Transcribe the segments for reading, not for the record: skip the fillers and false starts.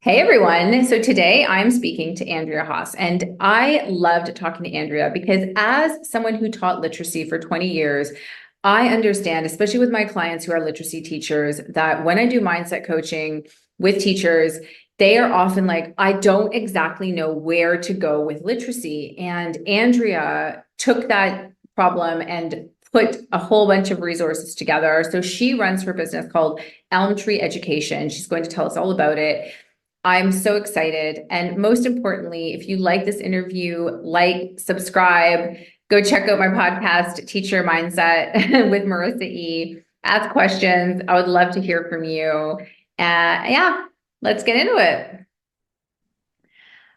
Hey everyone. So today I'm speaking to Andrea Haas, and I loved talking to Andrea because as someone who taught literacy for 20 years, I understand, especially with my clients who are literacy teachers, that when I do mindset coaching with teachers, they are often like, I don't exactly know where to go with literacy. And Andrea took that problem and put a whole bunch of resources together. So she runs her business called Elm Tree Education. She's going to tell us all about it. I'm so excited. And most importantly, if you like this interview, like, subscribe, go check out my podcast, Teach Your Mindset with Marissa E. Ask questions. I would love to hear from you. Yeah, let's get into it.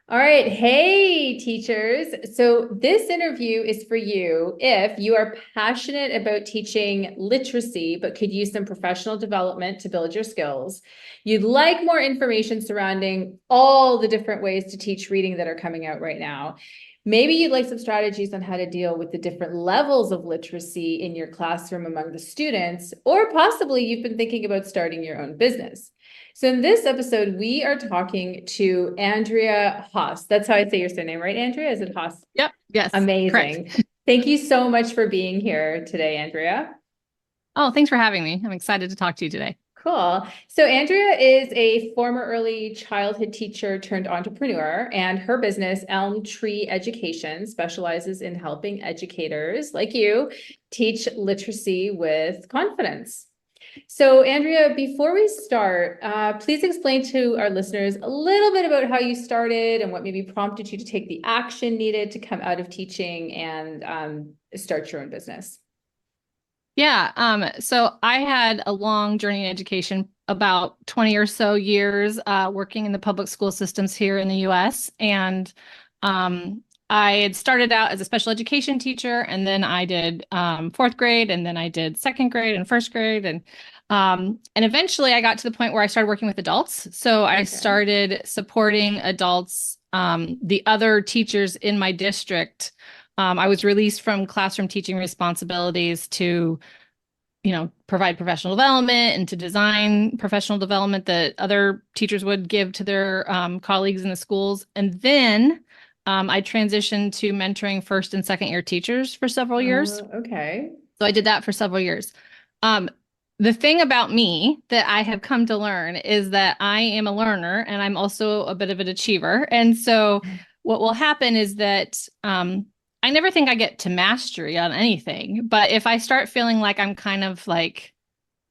All right. Hey, teachers. So this interview is for you if you are passionate about teaching literacy, but could use some professional development to build your skills. You'd like more information surrounding all the different ways to teach reading that are coming out right now. Maybe you'd like some strategies on how to deal with the different levels of literacy in your classroom among the students, or possibly you've been thinking about starting your own business. So in this episode, we are talking to Andrea Haas. That's how I say your surname, right, Andrea? Is it Haas? Yep. Yes. Amazing. Correct. Thank you so much for being here today, Andrea. Oh, thanks for having me. I'm excited to talk to you today. Cool. So Andrea is a former early childhood teacher turned entrepreneur, and her business, Elm Tree Education, specializes in helping educators like you teach literacy with confidence. So, Andrea, before we start, please explain to our listeners a little bit about how you started and what maybe prompted you to take the action needed to come out of teaching and start your own business. Yeah. So I had a long journey in education, about 20 or so years, working in the public school systems here in the US. And I had started out as a special education teacher, and then I did fourth grade, and then I did second grade and first grade. And eventually I got to the point where I started working with adults. So I started supporting adults, the other teachers in my district. I was released from classroom teaching responsibilities to, provide professional development and to design professional development that other teachers would give to their colleagues in the schools. And then I transitioned to mentoring first and second year teachers for several years. Okay. So I did that for several years. Um, the thing about me that I have come to learn is that I am a learner and I'm also a bit of an achiever. And so what will happen is that I never think I get to mastery on anything. But if I start feeling like I'm kind of like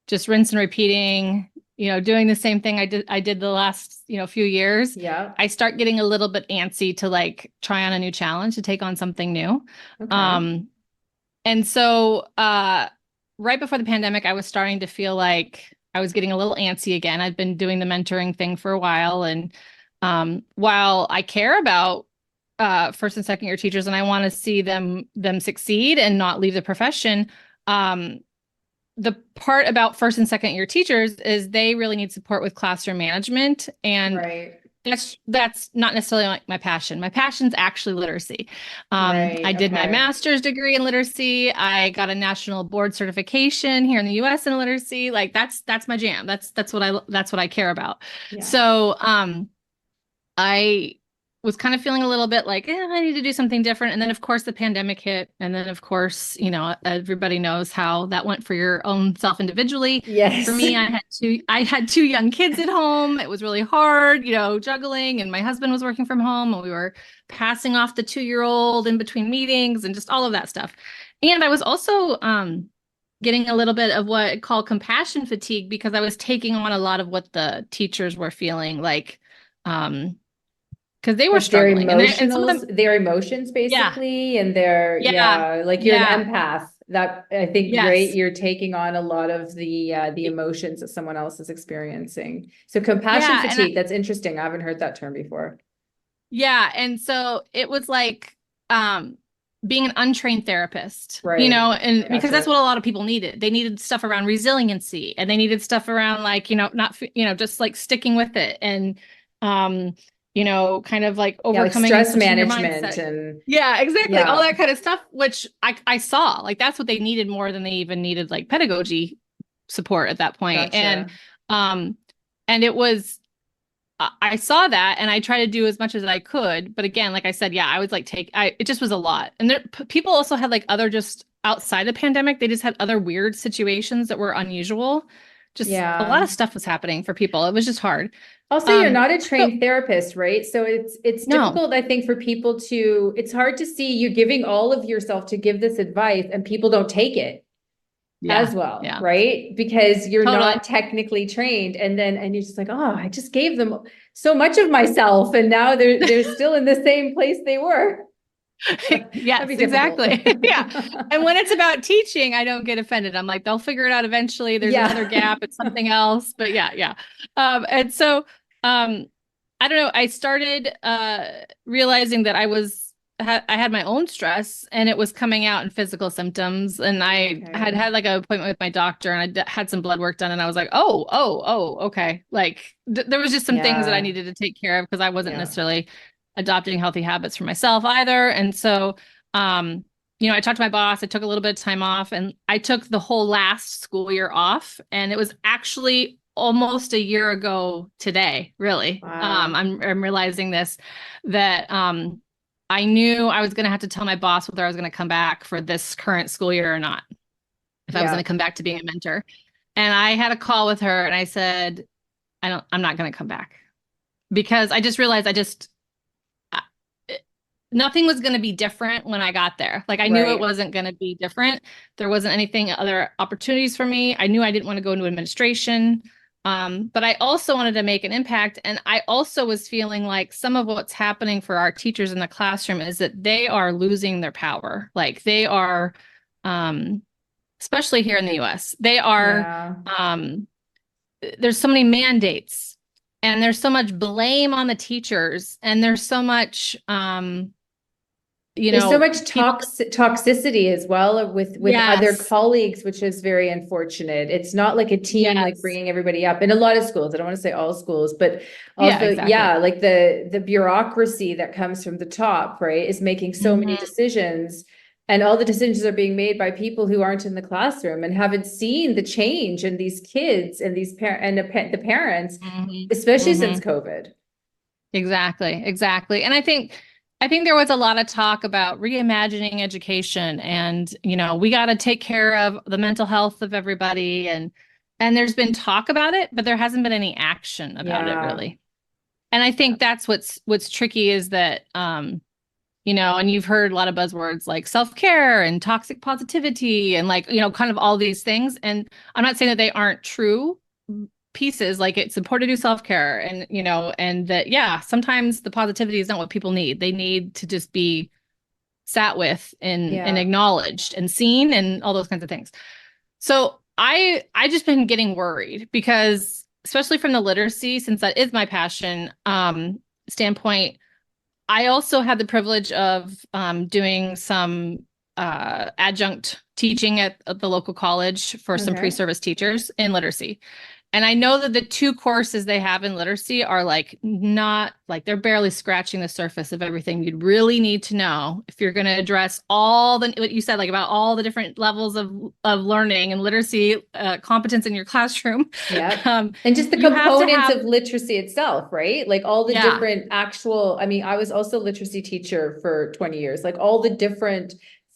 just rinse and repeating, doing the same thing I did the last, few years, Yeah. I start getting a little bit antsy to like try on a new challenge, to take on something new. Okay. Um, and so right before the pandemic, I was starting to feel like I was getting a little antsy again. I'd been doing the mentoring thing for a while. And while I care about first and second year teachers and I want to see them succeed and not leave the profession, um, the part about first and second year teachers is they really need support with classroom management. And Right. that's not necessarily like my passion. My passion's actually literacy. I Right. did my Okay. master's degree in literacy. I got a national board certification here in the US in literacy. Like that's my jam. That's what I care about. Yeah. So I was kind of feeling a little bit like, I need to do something different. And then, of course, the pandemic hit. And then, of course, everybody knows how that went for your own self individually. For Yes. me, I had two young kids at home. It was really hard, juggling. And my husband was working from home, and we were passing off the 2-year-old in between meetings and just all of that stuff. And I was also getting a little bit of what I call compassion fatigue because I was taking on a lot of what the teachers were feeling like. Because they were Like their struggling, and some of emotionals, them, their emotions yeah, basically, and their, yeah, yeah, like you're an yeah, empath. That I think, right? yes, You're taking on a lot of the emotions that someone else is experiencing. So compassion yeah, fatigue, that's interesting. I haven't heard that term before. yeah, and so it was like being an untrained therapist, Right. and because that's Gotcha. what a lot of people needed. They needed stuff around resiliency, and they needed stuff around like not just like sticking with it, and kind of like Yeah, like overcoming and stress switching your management mindset. and Yeah, exactly. All yeah. that kind of stuff, which I saw like that's what they needed more than they even needed like pedagogy support at that point. And Gotcha. um and it was I saw that and I tried to do as much as I could. But again, like I said, yeah, I was like, it just was a lot. And people also had like other just outside the pandemic, they just had other weird situations that were unusual. Just a lot Yeah. of stuff was happening for people. It was just hard. Also, you're not a So trained therapist, right? So it's no, difficult, I think, for people to, it's hard to see you giving all of yourself to give this advice and people don't take it yeah, as well, yeah, right? Because you're totally. not technically trained. And you're just like, oh, I just gave them so much of myself. And now they're still in the same place they were. That'd be Yes, difficult. exactly. Yeah. And when it's about teaching, I don't get offended. I'm like, they'll figure it out eventually. There's another Yeah. gap. It's something else. But yeah, yeah. And so I don't know. I started realizing that I had my own stress and it was coming out in physical symptoms. And I had Okay. had like an appointment with my doctor and had some blood work done. And I was like, okay. Like there was just some things that I Yeah. needed to take care of because I wasn't Yeah. necessarily adopting healthy habits for myself either. And so, I talked to my boss. I took a little bit of time off and I took the whole last school year off. And it was actually almost a year ago today, really. Wow. I'm realizing this that I knew I was going to have to tell my boss whether I was going to come back for this current school year or not, if I was going Yeah. to come back to being a mentor. And I had a call with her and I said, I'm not going to come back because I just realized I- nothing was going to be different when I got there. Like I knew it Right. wasn't going to be different. There wasn't anything, other opportunities for me. I knew I didn't want to go into administration. But I also wanted to make an impact. And I also was feeling like some of what's happening for our teachers in the classroom is that they are losing their power. Like they are, um, especially here in the US, they are, Yeah. there's so many mandates and there's so much blame on the teachers and there's so much, There's so much people. toxicity as well with other Yes. colleagues, which is very unfortunate. It's not like a team like Yes. bringing everybody up in a lot of schools. I don't want to say all schools, but Yeah, also, exactly. yeah, like the bureaucracy that comes from the top, right, is making so many Hmm. decisions, and all the decisions are being made by people who aren't in the classroom and haven't seen the change in these kids and the parents, Hmm. especially since Hmm. COVID. Exactly. Exactly. And I think there was a lot of talk about reimagining education and, we got to take care of the mental health of everybody and there's been talk about it, but there hasn't been any action about it Yeah. really. And I think that's what's tricky is that and you've heard a lot of buzzwords like self-care and toxic positivity and like, kind of all these things. And I'm not saying that they aren't true pieces. Like it's important to do self-care and, and that, yeah, sometimes the positivity is not what people need. They need to just be sat with and Yeah. acknowledged and seen and all those kinds of things. So I just been getting worried because especially from the literacy, since that is my passion, standpoint, I also had the privilege of doing some adjunct teaching at the local college for some Okay. pre-service teachers in literacy. And I know that the two courses they have in literacy are like not like they're barely scratching the surface of everything you'd really need to know if you're going to address all the what you said like about all the different levels of learning and literacy competence in your classroom. Yep. Um, And just the you have to components have of literacy itself, right? Like all the yeah. different actual, I mean, I was also a literacy teacher for 20 years, like all the different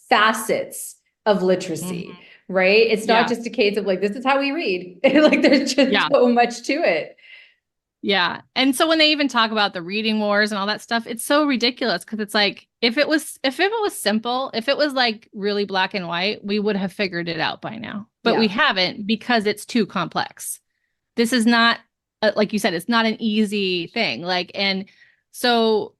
facets of literacy, Mhm. right? It's not Yeah. just a case of like, this is how we read. Like there's just Yeah. so much to it. Yeah. And so when they even talk about the reading wars and all that stuff, it's so ridiculous because it's like if it was simple, if it was like really black and white, we would have figured it out by now. But we Yeah, haven't because it's too complex. This is not like you said, it's not an easy thing. Like and so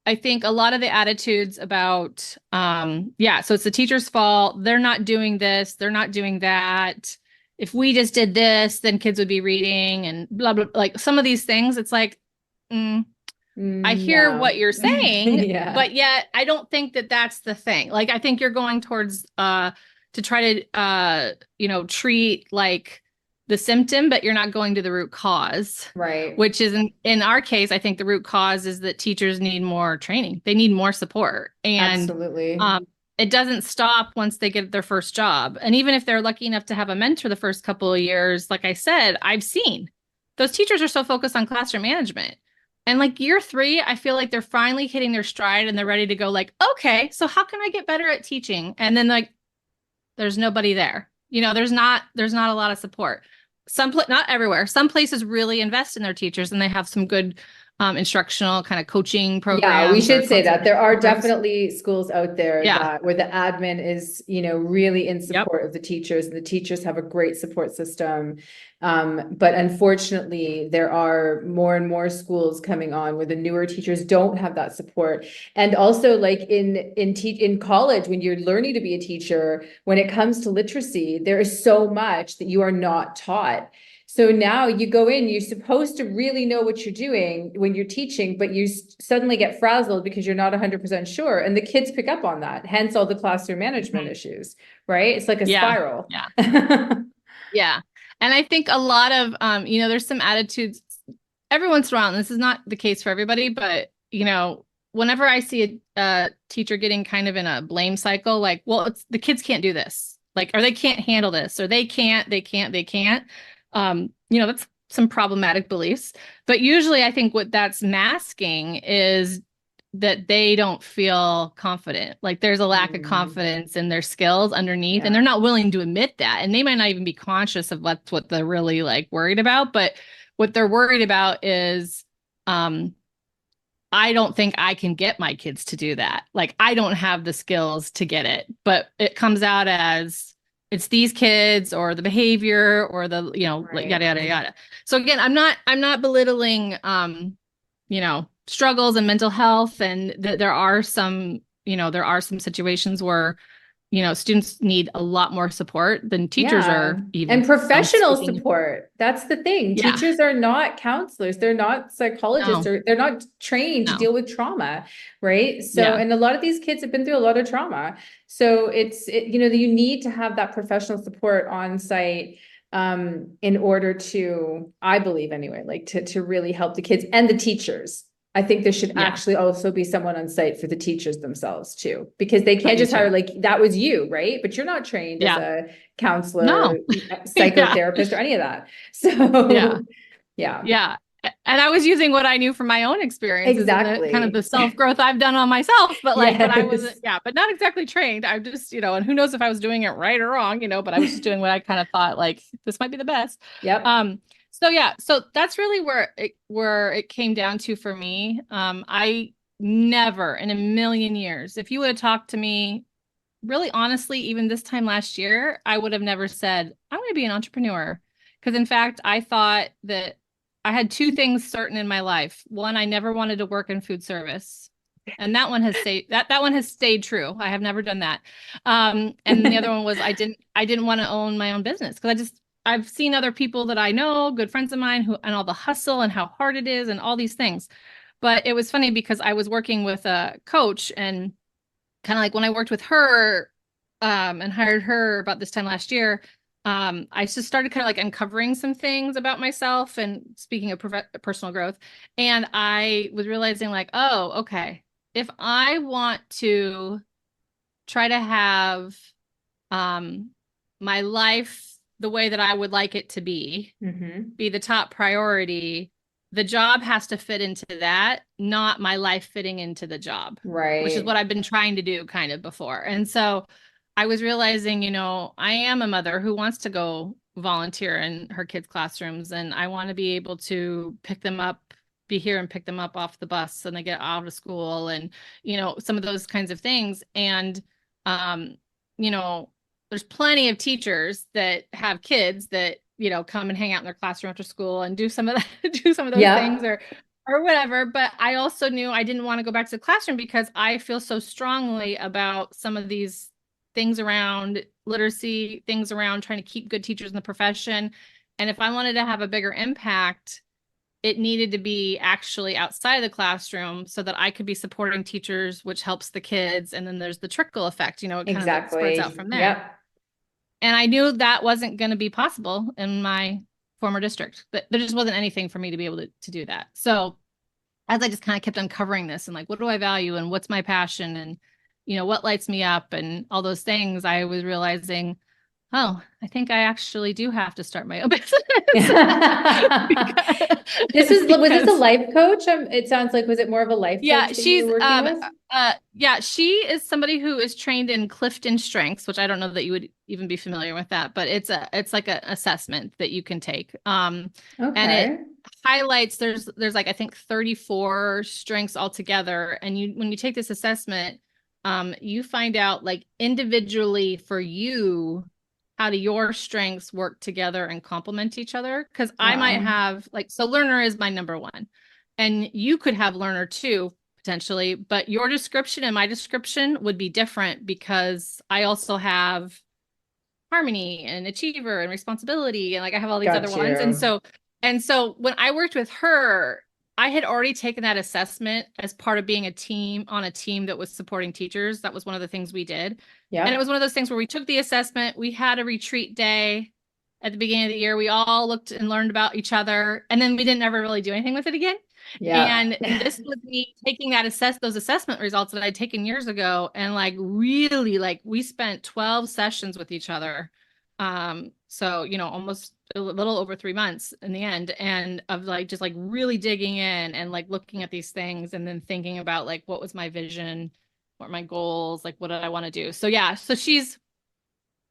I think a lot of the attitudes about yeah, so it's the teacher's fault. They're not doing this, they're not doing that. If we just did this, then kids would be reading and blah blah like some of these things, it's like mm, I hear no. what you're saying, Yeah, but yet I don't think that that's the thing. Like I think you're going towards to try to treat like the symptom, but you're not going to the root cause, right. which is in our case, I think the root cause is that teachers need more training. They need more support. And Absolutely. um it doesn't stop once they get their first job. And even if they're lucky enough to have a mentor the first couple of years, like I said, I've seen. those teachers are so focused on classroom management. And like year 3, I feel like they're finally hitting their stride and they're ready to go like, okay, so how can I get better at teaching? And then like there's nobody there. There's not a lot of support. Not everywhere. Some places really invest in their teachers and they have some good instructional kind of coaching Yeah, we programs or should say that there consultation are programs. definitely schools out there Yeah. that where the admin is, really in Yep. support of the teachers, and the teachers have a great support system. But unfortunately, there are more and more schools coming on where the newer teachers don't have that support. And also, like in college, when you're learning to be a teacher, when it comes to literacy, there is so much that you are not taught. So now you go in, you're supposed to really know what you're doing when you're teaching, but you suddenly get frazzled because you're not 100% sure. And the kids pick up on that, hence all the classroom management Mhm. issues, right? It's like a Yeah. spiral. Yeah. Yeah. And I think a lot of, there's some attitudes every once in a while, and this is not the case for everybody, but, whenever I see a teacher getting kind of in a blame cycle, like, well, the kids can't do this, like, or they can't handle this, or they can't. That's some problematic beliefs. But usually I think what that's masking is that they don't feel confident. Like there's a lack of Mm, confidence in their skills underneath, and they're yeah. not willing to admit that. And they might not even be conscious of what they're really like worried about. But what they're worried about is, I don't think I can get my kids to do that. Like I don't have the skills to get it. But it comes out as it's these kids or the behavior or the, like Right. yada yada yada. So again, I'm not belittling struggles and mental health, and there are some situations where students need a lot more support than teachers Yeah. are even And professional speaking. support. That's the thing. Yeah. Teachers are not counselors. They're not psychologists, No. or they're not trained to No. deal with trauma, right? So, Yeah. and a lot of these kids have been through a lot of trauma. So you need to have that professional support on site in order to, I believe anyway, like to really help the kids and the teachers. I think there should Yeah. actually also be someone on site for the teachers themselves too, because they I can't do just hire, too. like, that was you, right? But you're not trained as Yeah. a counselor, No. Yeah. psychotherapist, or any of that. Yeah. So, yeah, Yeah. And I was using what I knew from my own experiences and the kind of the exactly. self-growth I've done on myself, but I wasn't, Yes. yeah, but not exactly trained. I'm just, and who knows if I was doing it right or wrong, but I was just doing what I kind of thought like this might be the best. Yep. So yeah, so that's really where it came down to for me. I never in a million years, if you would have talked to me really honestly, even this time last year, I would have never said, I'm going to be an entrepreneur. Because in fact, I thought that I had two things certain in my life. One, I never wanted to work in food service. And that one has stayed true. I have never done that. And the other one was I didn't want to own my own business because I've seen other people that I know, good friends of mine and all the hustle and how hard it is and all these things. But it was funny because I was working with a coach, and kind of like when I worked with her and hired her about this time last year, I just started kind of like uncovering some things about myself and speaking of personal growth. And I was realizing like, oh, okay, if I want to try to have um, my life the way that I would like it to Hmm. be the top priority, the job has to fit into that, not my life fitting into the job, which is Right. what I've been trying to do kind of before. And so I was realizing, I am a mother who wants to go volunteer in her kids' classrooms, and I want to be able to pick them up, be here and pick them up off the bus and they get out of school, and some of those kinds of things. And um, you know, there's plenty of teachers that have kids that come and hang out in their classroom after school and do some of that, do some of those things, Yeah. or whatever. But I also knew I didn't want to go back to the classroom because I feel so strongly about some of these things around literacy, things around trying to keep good teachers in the profession. And if I wanted to have a bigger impact, it needed to be actually outside of the classroom so that I could be supporting teachers, which helps the kids. And then there's the trickle effect, it kind of spreads out Exactly. from there. Yep. And I knew that wasn't going to be possible in my former district. But there just wasn't anything for me to be able to do that. So as I just kind of kept uncovering this and like, what do I value and what's my passion and, what lights me up and all those things, I was realizing, Oh, I think I actually do have to start my own business. Was this a Because life coach? It sounds like, was it more of a life yeah, coach that you she's were working with? yeah, she is somebody who is trained in Clifton Strengths, which I don't know that you would even be familiar with that, but it's like an assessment that you can take. And it Okay. highlights there's like I think 34 strengths altogether, and you when you take this assessment, you find out like individually for you how do your strengths work together and complement each other? Because I might Wow. have like so learner is my number one. And you could have learner too, potentially, but your description and my description would be different because I also have harmony and achiever and responsibility and like I have all these other Got ones. you. And so when I worked with her, I had already taken that assessment as part of being a team on a team that was supporting teachers. That was one of the things we did. And it was Yep. one of those things where we took the assessment, we had a retreat day at the beginning of the year. We all looked and learned about each other, and then we didn't ever really do anything with it again. Yep. And this was me taking those assessment results that I'd taken years ago and like really like we spent 12 sessions with each other. So almost a little over 3 months in the end, and of like just like really digging in and like looking at these things and then thinking about like what was my vision, what are my goals, like what did I want to do. So yeah, so she's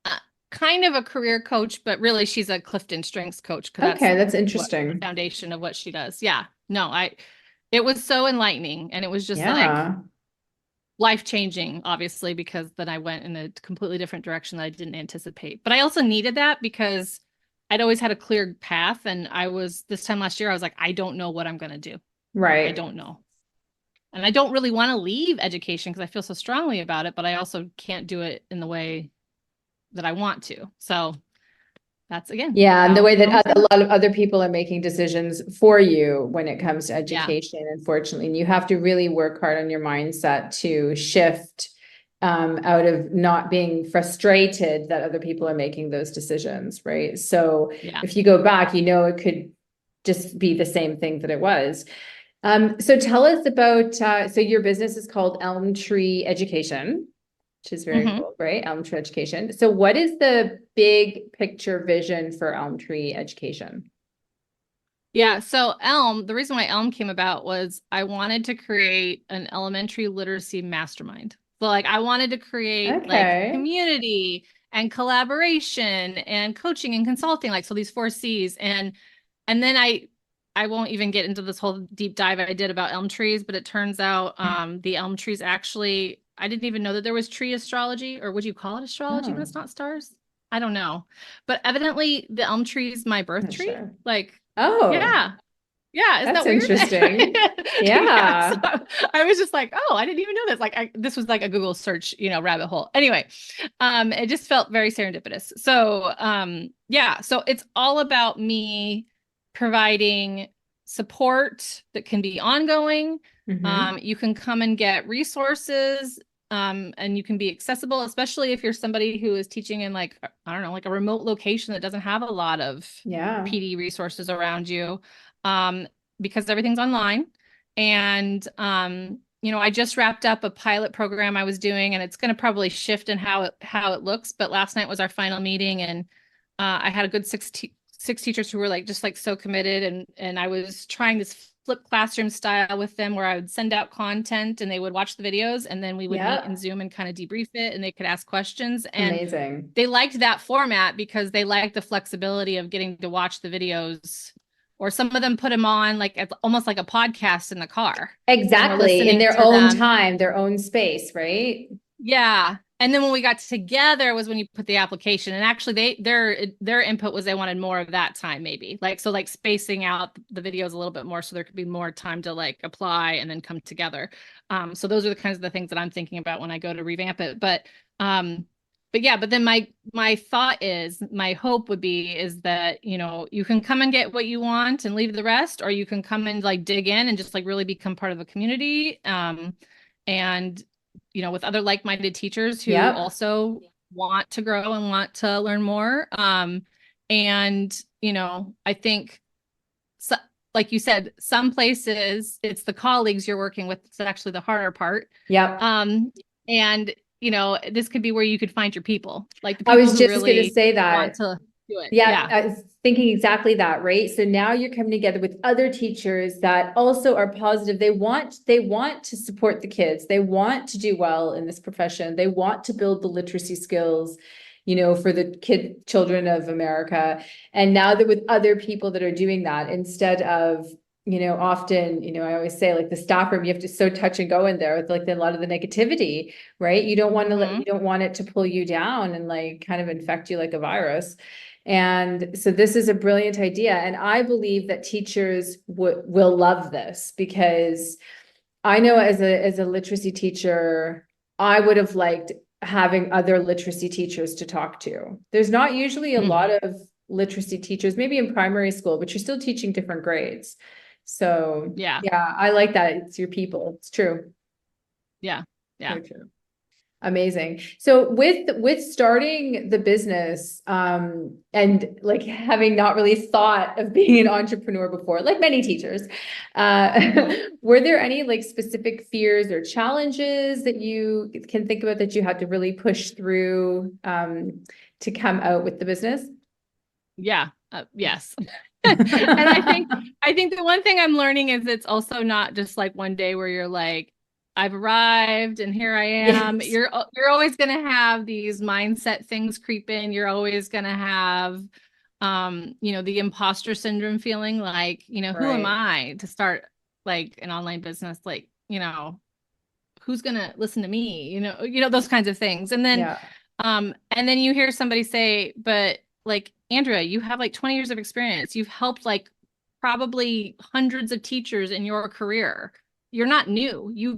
uh, kind of a career coach, but really she's a Clifton Strengths coach because that's Okay, that's what the interesting. foundation of what she does. Yeah. No, it was so enlightening and it was just like Yeah. life-changing, obviously, because then I went in a completely different direction that I didn't anticipate. But I also needed that because I'd always had a clear path and this time last year, I was like, I don't know what I'm going to do. I Right. don't know. And I don't really want to leave education because I feel so strongly about it, but I also can't do it in the way that I want to. So that's again Yeah, and the how way my that own a business. lot of other people are making decisions for you when it comes to Yeah. education, unfortunately, and you have to really work hard on your mindset to shift out of not being frustrated that other people are making those decisions, right? So Yeah. if you go back, it could just be the same thing that it was. So tell us about, so your business is called Elm Tree Education, which is very Hmm. cool, right? Elm Tree Education. So what is the big picture vision for Elm Tree Education? Yeah. So Elm, the reason why Elm came about was I wanted to create an elementary literacy mastermind. So like I wanted to create like Okay. community and collaboration and coaching and consulting, like so these four C's. And then I won't even get into this whole deep dive I did about elm trees, but it turns out the elm trees actually I didn't even know that there was tree astrology, or would you call it astrology when Oh, it's not stars? I don't know. But evidently the elm tree is my birth not tree. sure. Like, Oh, yeah. Yeah, isn't that's that weird? interesting. Yeah, so Yeah. I was just like, oh, I didn't even know this. Like, this was like a Google search, rabbit hole. Anyway, it just felt very serendipitous. So, yeah, so it's all about me providing support that can be ongoing. Hmm. You can come and get resources, and you can be accessible, especially if you're somebody who is teaching in like, I don't know, like a remote location that doesn't have a lot of Yeah. PD resources around you. Um, because everything's online. And I just wrapped up a pilot program I was doing, and it's going to probably shift in how it looks. But last night was our final meeting, and I had a good six teachers who were like just like so committed, and I was trying this flip classroom style with them where I would send out content and they would watch the videos, and then we would meet in Yeah. Zoom and kind of debrief it, and they could ask questions. And Amazing. they liked that format because they liked the flexibility of getting to watch the videos, or some of them put them on like almost like a podcast in the car and we're Exactly. In listening their to own them. time, their own space, right? Yeah. And then when we got together was when you put the application, and actually their input was they wanted more of that time, maybe like so like spacing out the videos a little bit more so there could be more time to like apply and then come together. So those are the kinds of the things that I'm thinking about when I go to revamp it. But yeah, but then my thought is, my hope would be is that you can come and get what you want and leave the rest, or you can come and like dig in and just like really become part of a community. And with other like-minded teachers who Yep. also want to grow and want to learn more. And I think so, like you said, some places it's the colleagues you're working with. It's actually the harder part. Yep. Um, and this could be where you could find your people, like the I people was who just going to really say want that. to do it. Yeah, Yeah. I was thinking exactly that, right? So now you're coming together with other teachers that also are positive. They want to support the kids. They want to do well in this profession. They want to build the literacy skills, for the children of America. And now that with other people that are doing that, instead of, often, I always say like the staff room, you have to so touch and go in there with like a lot of the negativity, right? You Mhm. don't want it to pull you down and like kind of infect you like a virus. And so this is a brilliant idea. And I believe that teachers will love this, because I know as a literacy teacher, I would have liked having other literacy teachers to talk to. There's not usually a lot Mhm. of literacy teachers, maybe in primary school, but you're still teaching different grades. So Yeah. yeah, I like that. It's your people. It's true. Yeah. Yeah. So true. Amazing. So with starting the business, and like having not really thought of being an entrepreneur before, like many teachers, Mhm. were there any like specific fears or challenges that you can think about that you had to really push through, to come out with the business? Yeah. Yes. And I think the one thing I'm learning is it's also not just like one day where you're like, I've arrived and here I am. Yes. You're always gonna have these mindset things creep in. You're always gonna have the imposter syndrome feeling like, who am Right. I to start like an online business? Like, who's gonna listen to me? Those kinds of things. Yeah. And then you hear somebody say, but like, Andrea, you have like 20 years of experience. You've helped like probably hundreds of teachers in your career. You're not new. You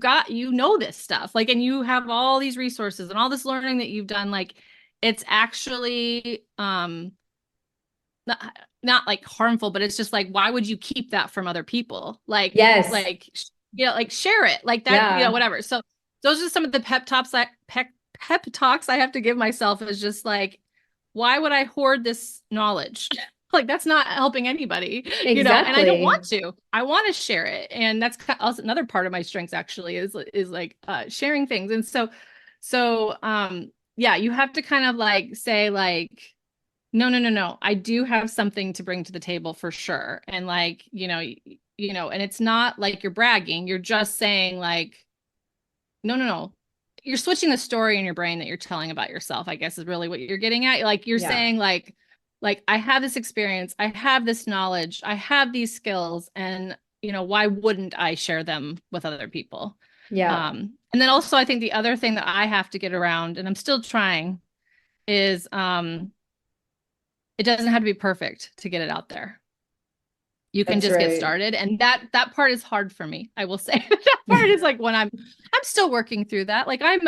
know this stuff. Like, and you have all these resources and all this learning that you've done. Like, it's actually not like harmful, but it's just like, why would you keep that from other people? Yes. Like share it like that, Yeah. whatever. So those are some of the pep talks I have to give myself, is just like, why would I hoard this knowledge? Like, that's not helping anybody, and I don't want Exactly. to. I want to share it. And that's also another part of my strengths, actually, is like sharing things. And so yeah, you have to kind of like say like, no, no, no, no. I do have something to bring to the table for sure. And like, and it's not like you're bragging. You're just saying like, no, no, no. You're switching the story in your brain that you're telling about yourself, I guess is really what you're getting at. Like, you're Yeah. saying like I have this experience, I have this knowledge, I have these skills, and why wouldn't I share them with other people? Yeah. And then also I think the other thing that I have to get around, and I'm still trying, is it doesn't have to be perfect to get it out there. You can That's just get right. started, and that part is hard for me, I will say. That part is like when I'm still working through that. Like, I'm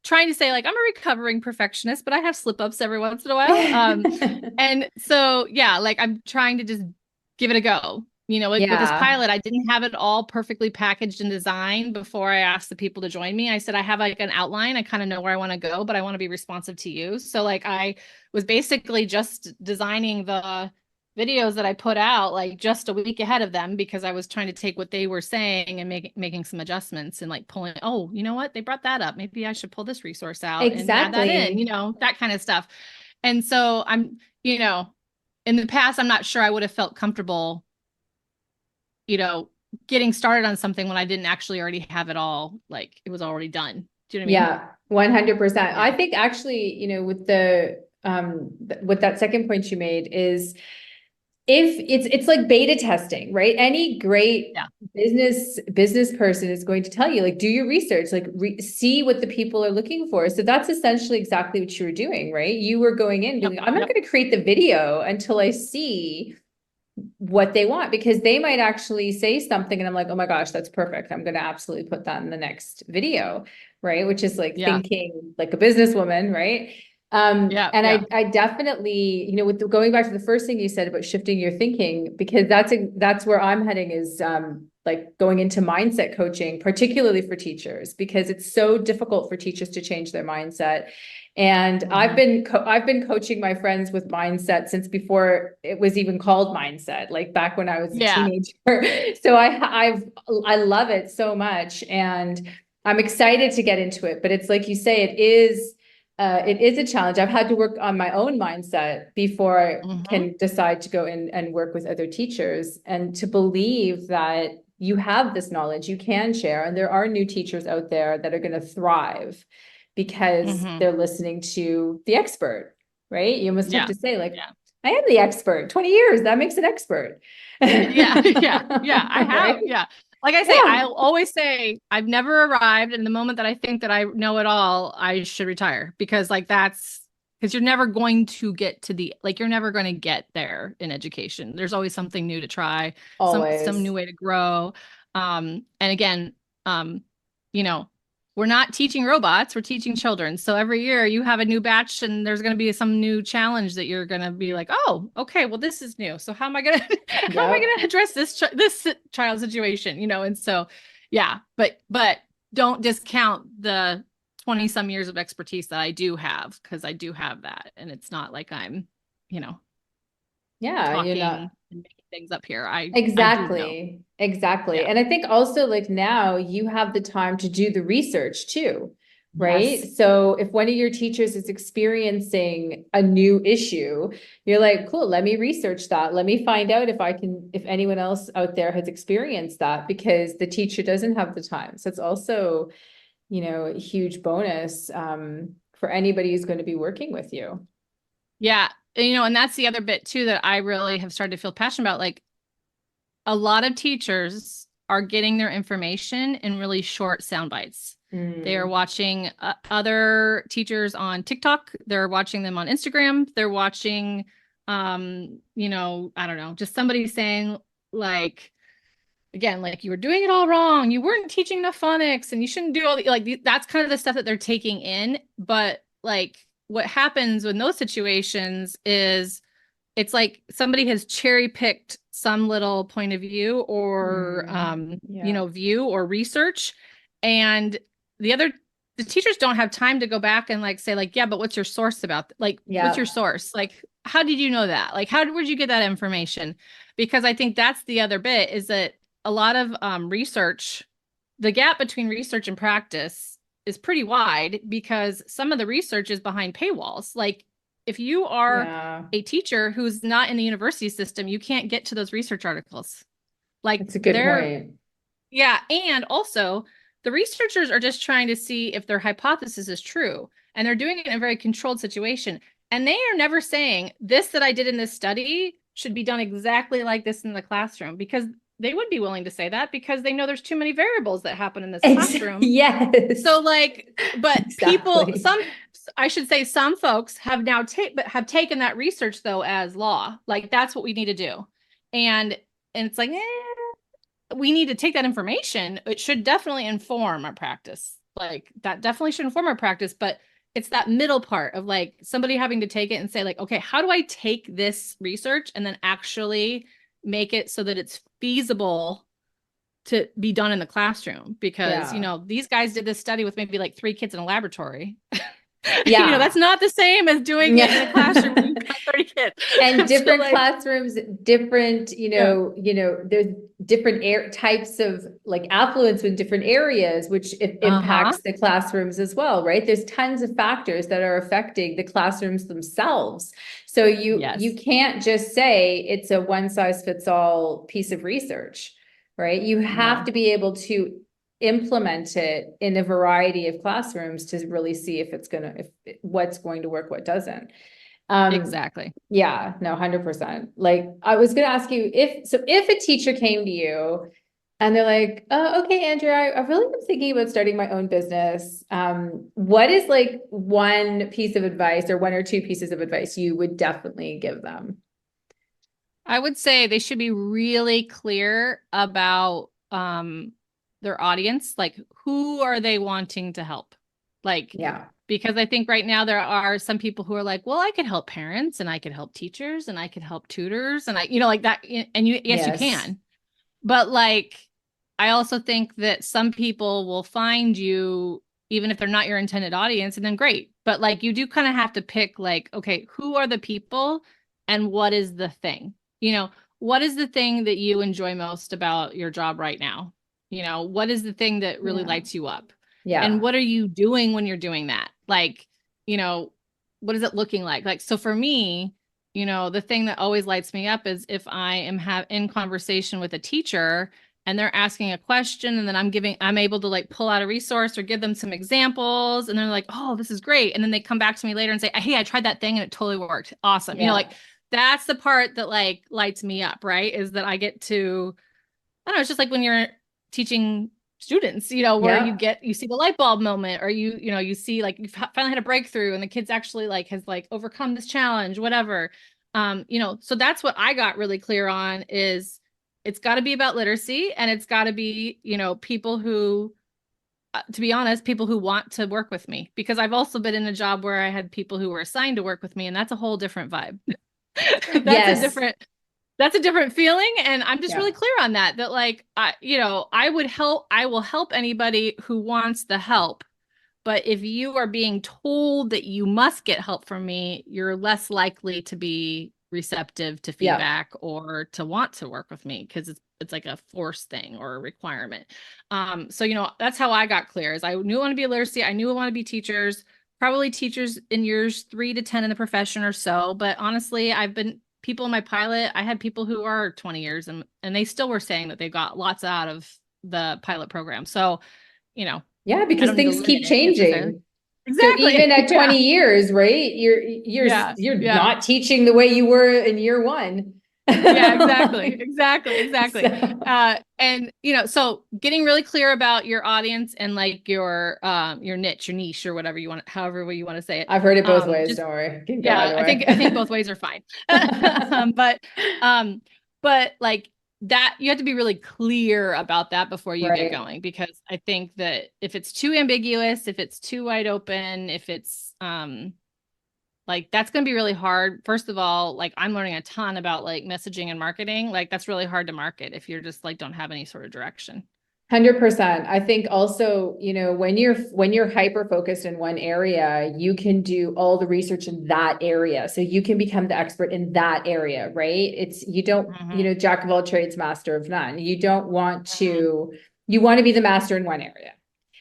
trying to say like I'm a recovering perfectionist, but I have slip ups every once in a while. And so yeah, like I'm trying to just give it a go. Like with this Yeah. pilot, I didn't have it all perfectly packaged and designed before I asked the people to join me. I said, I have like an outline. I kind of know where I want to go, but I want to be responsive to you. So like I was basically just designing the videos that I put out like just a week ahead of them, because I was trying to take what they were saying and making some adjustments and like pulling, oh, you know what? They brought that up. Maybe I should pull this resource out and add that in, Exactly. that kind of stuff. And so in the past, I'm not sure I would have felt comfortable, you know, getting started on something when I didn't actually already have it all, like it was already done. Do you know what I mean? Yeah, 100%. I Yeah. think actually, with with that second point you made is, if it's like beta testing, right? Any great Yeah. business person is going to tell you, like, do your research, like see what the people are looking for. So that's essentially exactly what you were doing, right? You were going in Yep. being like, I'm not Yep. going to create the video until I see what they want, because they might actually say something and I'm like, oh my gosh, that's perfect. I'm going to absolutely put that in the next video, right? Which is like Yeah. thinking like a businesswoman, right? Yeah. And Yeah. I definitely, going back to the first thing you said about shifting your thinking, because that's where I'm heading, is like going into mindset coaching, particularly for teachers, because it's so difficult for teachers to change their mindset. And Mhm. I've been coaching my friends with mindset since before it was even called mindset, like back when I was a Yeah. teenager. So I love it so much. And I'm excited to get into it, but it's like you say, it is a challenge. I've had to work on my own mindset before I Mhm. can decide to go in and work with other teachers and to believe that you have this knowledge you can share. And there are new teachers out there that are going to thrive because Mhm. they're listening to the expert, right? You almost have Yeah. to say, like, Yeah. I am the expert, 20 years, that makes an expert. Yeah, yeah, yeah. I have. Right? Yeah. Like I say, Yeah, I'll always say I've never arrived. And the moment that I think that I know it all, I should retire because like that's because you're never going to get to the like you're never going to get there in education. There's always something new to try, some new always. way to grow. And again, um, you know, we're not teaching robots, we're teaching children. So every year you have a new batch and there's going to be some new challenge that you're going to be like, "Oh, okay, well this is new. So how am I going to how am I Yep. going to address this child situation?" And so yeah, but don't discount the 20 some years of expertise that I do have because I do have that and it's not like I'm, you know, Yeah, you're talking not. and making things up here. I do know. Exactly. Exactly. Yeah. And I think also like now you have the time to do the research too, right? Yes. So if one of your teachers is experiencing a new issue, you're like, cool, let me research that. Let me find out if anyone else out there has experienced that because the teacher doesn't have the time. So it's also, a huge bonus for anybody who's going to be working with you. Yeah. And that's the other bit too that I really have started to feel passionate about. Like a lot of teachers are getting their information in really short sound bites. They are Mm, watching other teachers on TikTok. They're watching them on Instagram. They're watching, I don't know, just somebody saying like, again, like you were doing it all wrong. You weren't teaching enough phonics and you shouldn't do all the, like, that's kind of the stuff that they're taking in. But like what happens in those situations is it's like somebody has cherry picked some little point of view or yeah. view or research and the other the teachers don't have time to go back and like say like yeah but what's your source like what's your Yeah. source like how did you know that like where'd you get that information because I think that's the other bit is that a lot of research the gap between research and practice is pretty wide because some of the research is behind paywalls like if you are Yeah. a teacher who's not in the university system, you can't get to those research articles. Like That's a good they're, point. yeah. And also, the researchers are just trying to see if their hypothesis is true. And they're doing it in a very controlled situation. And they are never saying, this that I did in this study should be done exactly like this in the classroom, because they would be willing to say that because they know there's too many variables that happen in this classroom. Yes, So like, but people, exactly. I should say some folks have now have taken that research though as law. Like that's what we need to do. And and it's like, we need to take that information. It should definitely inform our practice. Like that definitely should inform our practice, but it's that middle part of like somebody having to take it and say like, okay, how do I take this research and then actually make it so that it's feasible to be done in the classroom because Yeah. these guys did this study with maybe like 3 kids in a laboratory. Yeah. That's not the same as doing it in a classroom where you've Yeah. got 30 kids. And So different like classrooms, different, yeah. there's different types of like affluence in different areas, which it Uh-huh. impacts the classrooms as well, right? There's tons of factors that are affecting the classrooms themselves. So you Yes. can't just say it's a one size fits all piece of research, right? You have No. to be able to implement it in a variety of classrooms to really see if what's going to work, what doesn't. Um, Exactly. yeah, no, 100%. Like I was gonna ask you if a teacher came to you and they're like, oh, okay, Andrea, I really am thinking about starting my own business. What is like one piece of advice or one or two pieces of advice you would definitely give them? I would say they should be really clear about their audience, like who are they wanting to help? Like Yeah. because I think right now there are some people who are like, well, I could help parents and I could help teachers and I could help tutors and like that and yes you Yes. can. But like I also think that some people will find you even if they're not your intended audience and then great. But like you do kind of have to pick like okay, who are the people and what is the thing? You know, what is the thing that you enjoy most about your job right now? What is the thing that really Yeah. lights you up? And Yeah. what are you doing when you're doing that? Like, you know, what is it looking like? Like, so for me, the thing that always lights me up is if I am in conversation with a teacher and they're asking a question and then I'm able to like pull out a resource or give them some examples and they're like, oh, this is great. And then they come back to me later and say, hey, I tried that thing and it totally worked. Awesome. Yeah. Like that's the part that like lights me up, right? Is that I get to I don't know, it's just like when you're teaching students, where Yeah. you see the light bulb moment or you see like you've finally had a breakthrough and the kid's actually like has like overcome this challenge, whatever. So that's what I got really clear on is it's got to be about literacy and it's got to be, people who to be honest, people who want to work with me because I've also been in a job where I had people who were assigned to work with me and that's a whole different vibe. That's a Yes. different that's a different feeling and I'm just Yeah. really clear on that like I will help anybody who wants the help, but if you are being told that you must get help from me, you're less likely to be receptive to Yeah. feedback or to want to work with me because it's like a force thing or a requirement. So that's how I got clear is I knew I want to be a literacy, I knew I want to be teachers, probably teachers in years 3 to 10 in the profession or so, but honestly I've been people in my pilot, I had people who are 20 years and they still were saying that they got lots out of the pilot program. So, you know, Yeah, I because don't need to things limit keep it necessarily. changing. So even Exactly. at Yeah. 20 years, right? You're Yeah. you're Yeah. not teaching the way you were in year one. Yeah, exactly. Exactly. Exactly. So And so getting really clear about your audience and like your niche, your niche or whatever you want, however way you want to say it. I've heard it both ways. Just Don't worry. Can go yeah, either I think both way. ways are fine. um, but um, but like that you have to be really clear about that before you get Right. going because I think that if it's too ambiguous, if it's too wide open, if it's like that's going to be really hard. First of all, like I'm learning a ton about like messaging and marketing. Like that's really hard to market if you're just like don't have any sort of direction. 100%. I think also, when you're hyper focused in one area, you can do all the research in that area. So you can become the expert in that area, right? It's you don't, Hmm. jack of all trades, master of none. Hmm. You want to be the master in one area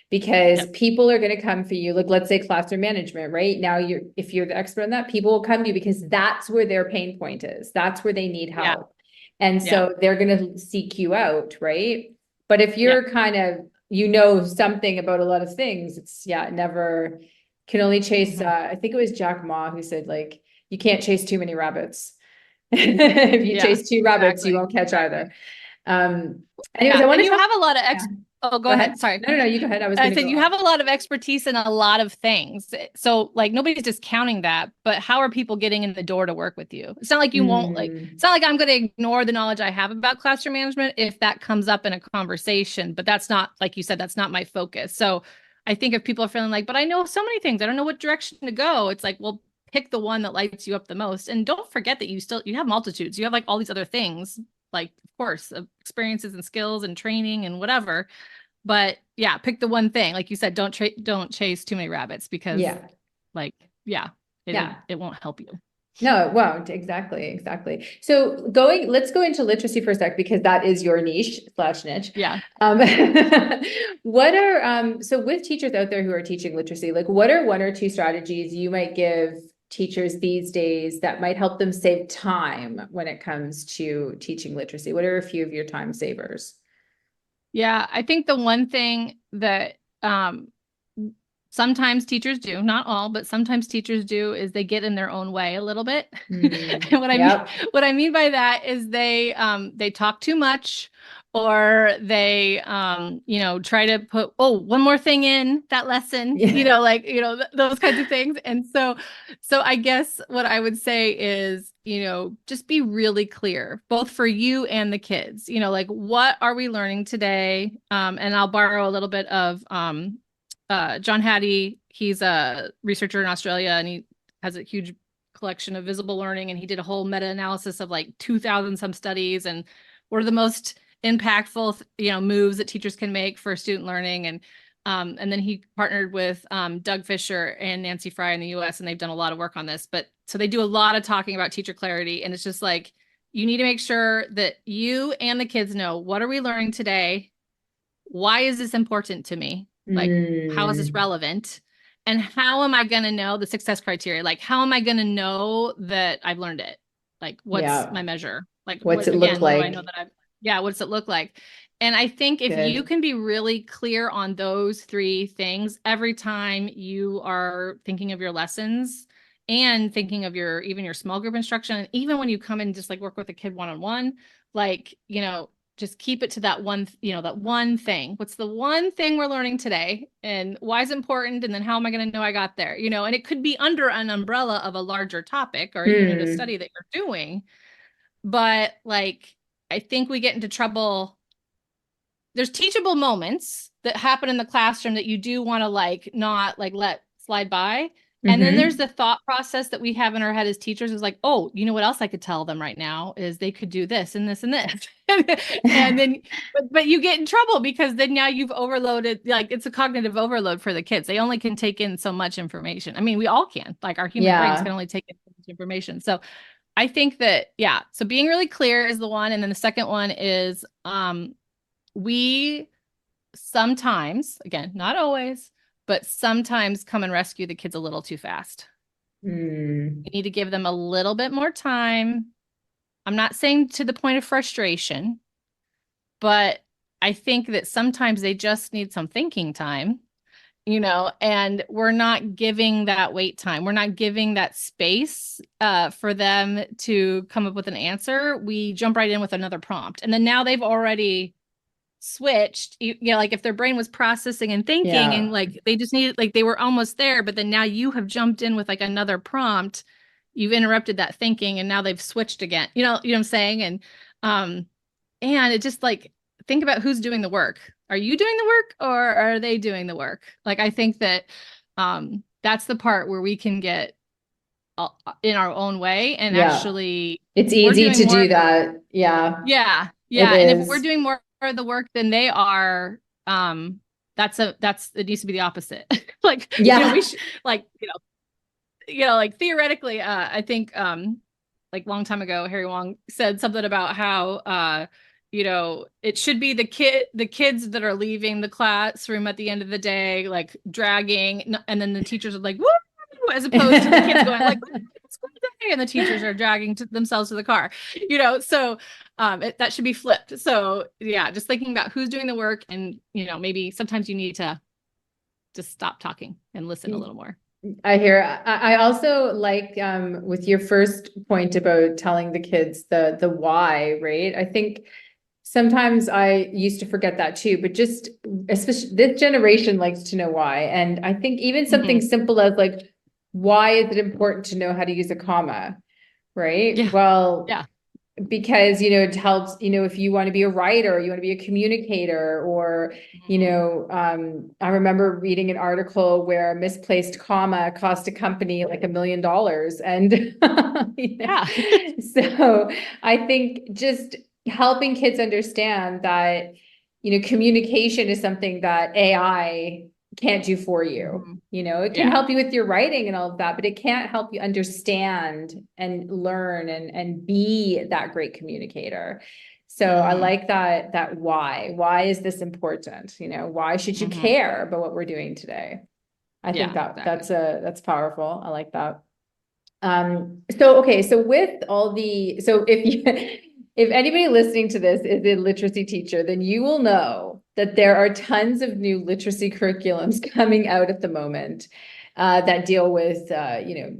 because Yep. people are going to come for you. Like let's say classroom management, right? Now if you're the expert in that, people will come to you because that's where their pain point is. That's where they need Yeah. help. And Yeah. so they're going to seek you out, right? But if Yeah. you're kind of, something about a lot of things, it's never can only chase. Hmm. I think it was Jack Ma who said like, you can't chase too many rabbits. If you Yeah. chase two rabbits, you Exactly. won't catch either. Exactly. Anyways, I Yeah. want And to you talk. have a lot of Yeah, oh, go go ahead. ahead. Sorry. No, no, no, you go ahead. I was I going to said go you on. have a lot of expertise in a lot of things. So like nobody's discounting that, but how are people getting in the door to work with you? It's not like you won't like Mm, it's not like I'm going to ignore the knowledge I have about classroom management if that comes up in a conversation, but that's not like you said that's not my focus. So I think if people are feeling like, but I know so many things, I don't know what direction to go. It's like, well, pick the one that lights you up the most. And don't forget that you have multitudes. You have like all these other things, like of course, experiences and skills and training and whatever, but yeah, pick the one thing. Like you said, don't chase too many rabbits because yeah, like yeah, yeah. it won't help you. No, it won't. Exactly, exactly. So let's go into literacy for a sec because that is your niche slash niche. Yeah. Um, so with teachers out there who are teaching literacy, like what are one or two strategies you might give teachers these days that might help them save time when it comes to teaching literacy? What are a few of your time savers? Yeah, I think the one thing that sometimes teachers do, not all, but sometimes teachers do is they get in their own way a little bit. Mm, And yep. what I mean by that is they talk too much or they try to put one more thing in that lesson, Yeah. like those kinds of things. And so I guess what I would say is, just be really clear, both for you and the kids, like what are we learning today? And I'll borrow a little bit of John Hattie. He's a researcher in Australia and he has a huge collection of visible learning. And he did a whole meta-analysis of like 2000 some studies and what are the most impactful, moves that teachers can make for student learning. And then he partnered with Doug Fisher and Nancy Fry in the US, and they've done a lot of work on this. But so they do a lot of talking about teacher clarity. And it's just like, you need to make sure that you and the kids know what are we learning today? Why is this important to me? Like, how is this Mm, relevant? And how am I going to know the success criteria? Like, how am I going to know that I've learned it? Like, what's yeah. my measure? Like, What's it look what do I know like? that yeah, what does it look like? And I think if you Good. can be really clear on those three things every time you are thinking of your lessons and thinking of even your small group instruction, and even when you come and just like work with a kid one-on-one, like, just keep it to that one, that one thing. What's the one thing we're learning today and why is it important? And then how am I going to know I got there? And it could be under an umbrella of a larger topic or a unit of Hmm. study that you're doing. But like, I think we get into trouble. There's teachable moments that happen in the classroom that you do want to like not like let slide by. And then there's Hmm. the thought process that we have in our head as teachers is like, oh, you know what else I could tell them right now is they could do this and this and this. And then but you get in trouble because then now you've overloaded, like it's a cognitive overload for the kids. They only can take in so much information. I mean, we all can, like our human brains can Yeah. only take in so much information. So I think that, yeah. So being really clear is the one. And then the second one is we sometimes, again, not always, but sometimes come and rescue the kids a little too fast. Mm. We need to give them a little bit more time. I'm not saying to the point of frustration, but I think that sometimes they just need some thinking time, and we're not giving that wait time. We're not giving that space for them to come up with an answer. We jump right in with another prompt. And then now they've already switched, like if their brain was processing and thinking and Yeah. like they just needed, like they were almost there, but then now you have jumped in with like another prompt. You've interrupted that thinking and now they've switched again. You know what I'm saying? And it just like, think about who's doing the work. Are you doing the work or are they doing the work? Like, I think that that's the part where we can get in our own way and Yeah. actually, It's if we're easy doing to more do of the that. Yeah, yeah, it yeah. And if we're is. doing more of the work than they are, it needs to be the opposite. Like, we Yeah. should like, like theoretically, I think like long time ago, Harry Wong said something about how it should be the kids that are leaving the classroom at the end of the day, like dragging, and then the teachers are like, woo, as opposed to the kids going like, it's good day, and the teachers are dragging themselves to the car, so that should be flipped. So yeah, just thinking about who's doing the work, and maybe sometimes you need to just stop talking and listen a little more. I hear. I also like with your first point about telling the kids the why, right? I think sometimes I used to forget that too, but just especially this generation likes to know why. And I think even something Mhm. simple as like, why is it important to know how to use a comma? Right. Yeah, Well, yeah. because it helps, if you want to be a writer, you want to be a communicator, or Mhm. I remember reading an article where a misplaced comma cost a company like $1 million. And Yeah. so I think just helping kids understand that communication is something that AI can't do for you. Mhm. It can Yeah. help you with your writing and all of that, but it can't help you understand and learn and be that great communicator. So I Mhm. like that why. Why is this important? Why should you Mhm. care about what we're doing today? I think Yeah, that exactly. that's powerful. I like that. So okay, so with all so if you if anybody listening to this is a literacy teacher, then you will know that there are tons of new literacy curriculums coming out at the moment that deal with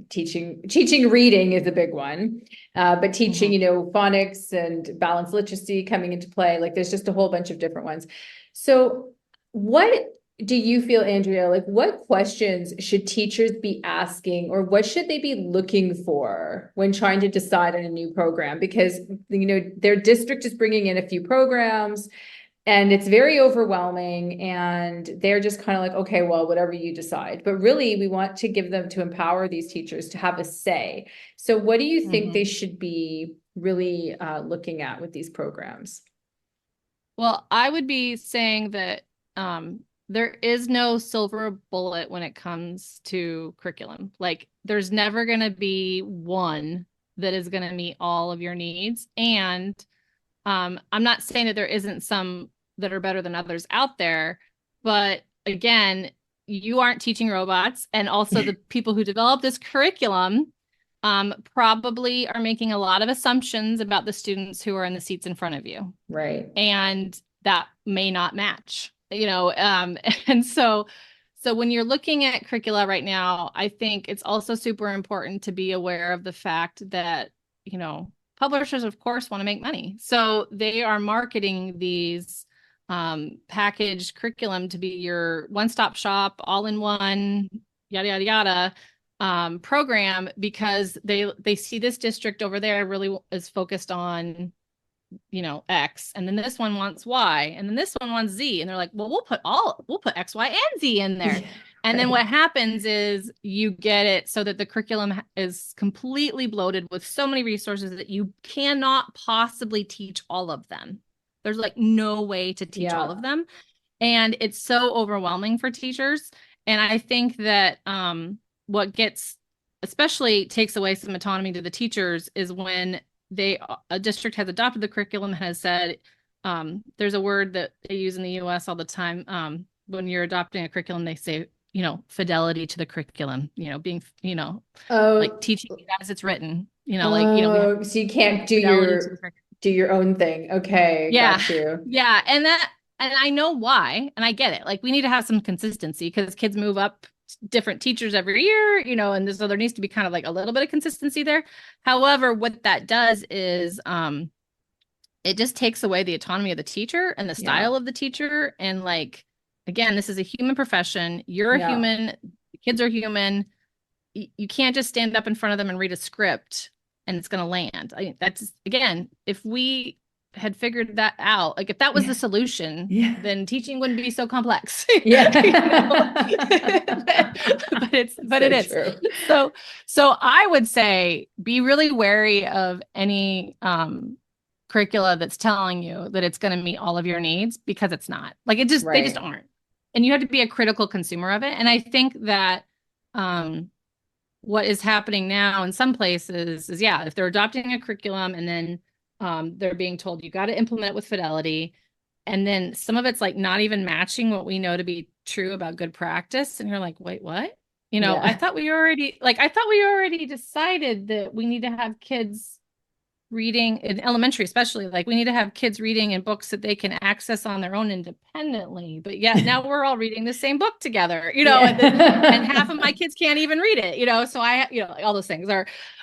teaching reading is a big one, but teaching Mhm. phonics and balanced literacy coming into play. Like there's just a whole bunch of different ones. So what do you feel, Andrea, like what questions should teachers be asking or what should they be looking for when trying to decide on a new program? Because, their district is bringing in a few programs and it's very overwhelming and they're just kind of like, okay, well, whatever you decide. But really, we want to give them to empower these teachers to have a say. So what do you think they Mhm. should be really looking at with these programs? Well, I would be saying that there is no silver bullet when it comes to curriculum. Like, there's never going to be one that is going to meet all of your needs. And I'm not saying that there isn't some that are better than others out there, but again, you aren't teaching robots. And also the people who develop this curriculum probably are making a lot of assumptions about the students who are in the seats in front of you. Right. And that may not match, and so when you're looking at curricula right now, I think it's also super important to be aware of the fact that, publishers, of course, want to make money. So they are marketing these packaged curriculum to be your one-stop shop, all-in-one, yada, yada, yada, program, because they see this district over there really is focused on X, and then this one wants Y, and then this one wants Z, and they're like, well, we'll put X, Y, and Z in there. Yeah, And then right. what happens is you get it so that the curriculum is completely bloated with so many resources that you cannot possibly teach all of them. There's like no way to teach all of them. And it's so overwhelming for teachers. And I think that what gets especially takes away some autonomy to the teachers is when a district has adopted the curriculum, has said, there's a word that they use in the US all the time. When you're adopting a curriculum, they say, fidelity to the curriculum, being, like Oh, teaching it as it's written, we have oh, so you can't do fidelity to the curriculum. your own thing. Okay, Yeah. got you. Yeah. And I know why, and I get it. Like, we need to have some consistency because kids move up different teachers every year, and so there needs to be kind of like a little bit of consistency there. However, what that does is it just takes away the autonomy of the teacher and the style of the teacher. And like, again, this is a human profession. You're a Yeah. human, the kids are human. You can't just stand up in front of them and read a script and it's going to land. That's, again, if we had figured that out, like if that was the solution, Yeah. then teaching wouldn't be so complex. Yeah. but it is. True. So I would say be really wary of any curricula that's telling you that it's going to meet all of your needs, because it's not. Like, they just aren't. And you have to be a critical consumer of it. And I think that what is happening now in some places is, if they're adopting a curriculum and then they're being told you got to implement it with fidelity, and then some of it's like not even matching what we know to be true about good practice, and you're like, wait, what? I thought we already decided that we need to have kids reading in elementary, especially, like, we need to have kids reading in books that they can access on their own independently. But yet now we're all reading the same book together, and half of my kids can't even read it, so I, like, all those things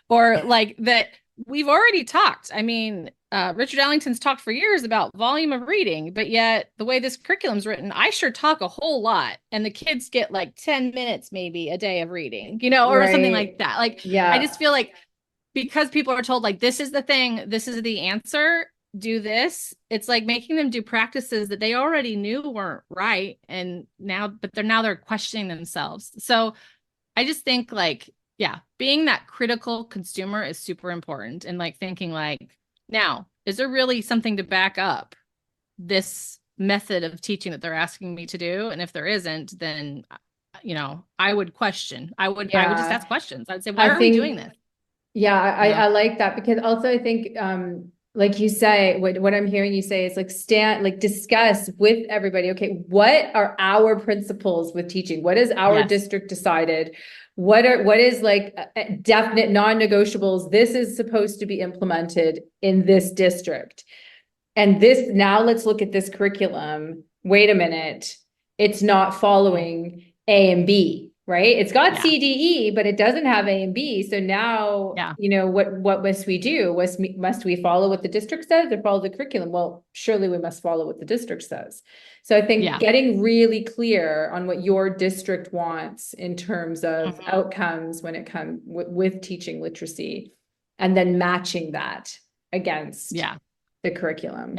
or like that. We've already talked. I mean, Richard Ellington's talked for years about volume of reading, but yet the way this curriculum's written, I sure talk a whole lot, and the kids get like 10 minutes maybe a day of reading, or something like that. Like, I just feel like, because people are told, like, this is the thing, this is the answer, do this, it's like making them do practices that they already knew weren't right. And now they're questioning themselves. So I just think, like, being that critical consumer is super important. And like thinking, like, now, is there really something to back up this method of teaching that they're asking me to do? And if there isn't, then, I would question. I would just ask questions. I'd say, why are we doing this? Yeah, I like that, because also I think, like you say, what I'm hearing you say is like discuss with everybody. Okay, what are our principles with teaching? What has our district decided? What is like definite non-negotiables? This is supposed to be implemented in this district. And now let's look at this curriculum. Wait a minute. It's not following A and B, right? It's got C, D, E, but it doesn't have A and B. So now, what must we do? Must we follow what the district says or follow the curriculum? Well, surely we must follow what the district says. So I think getting really clear on what your district wants in terms of outcomes when it comes with teaching literacy, and then matching that against the curriculum.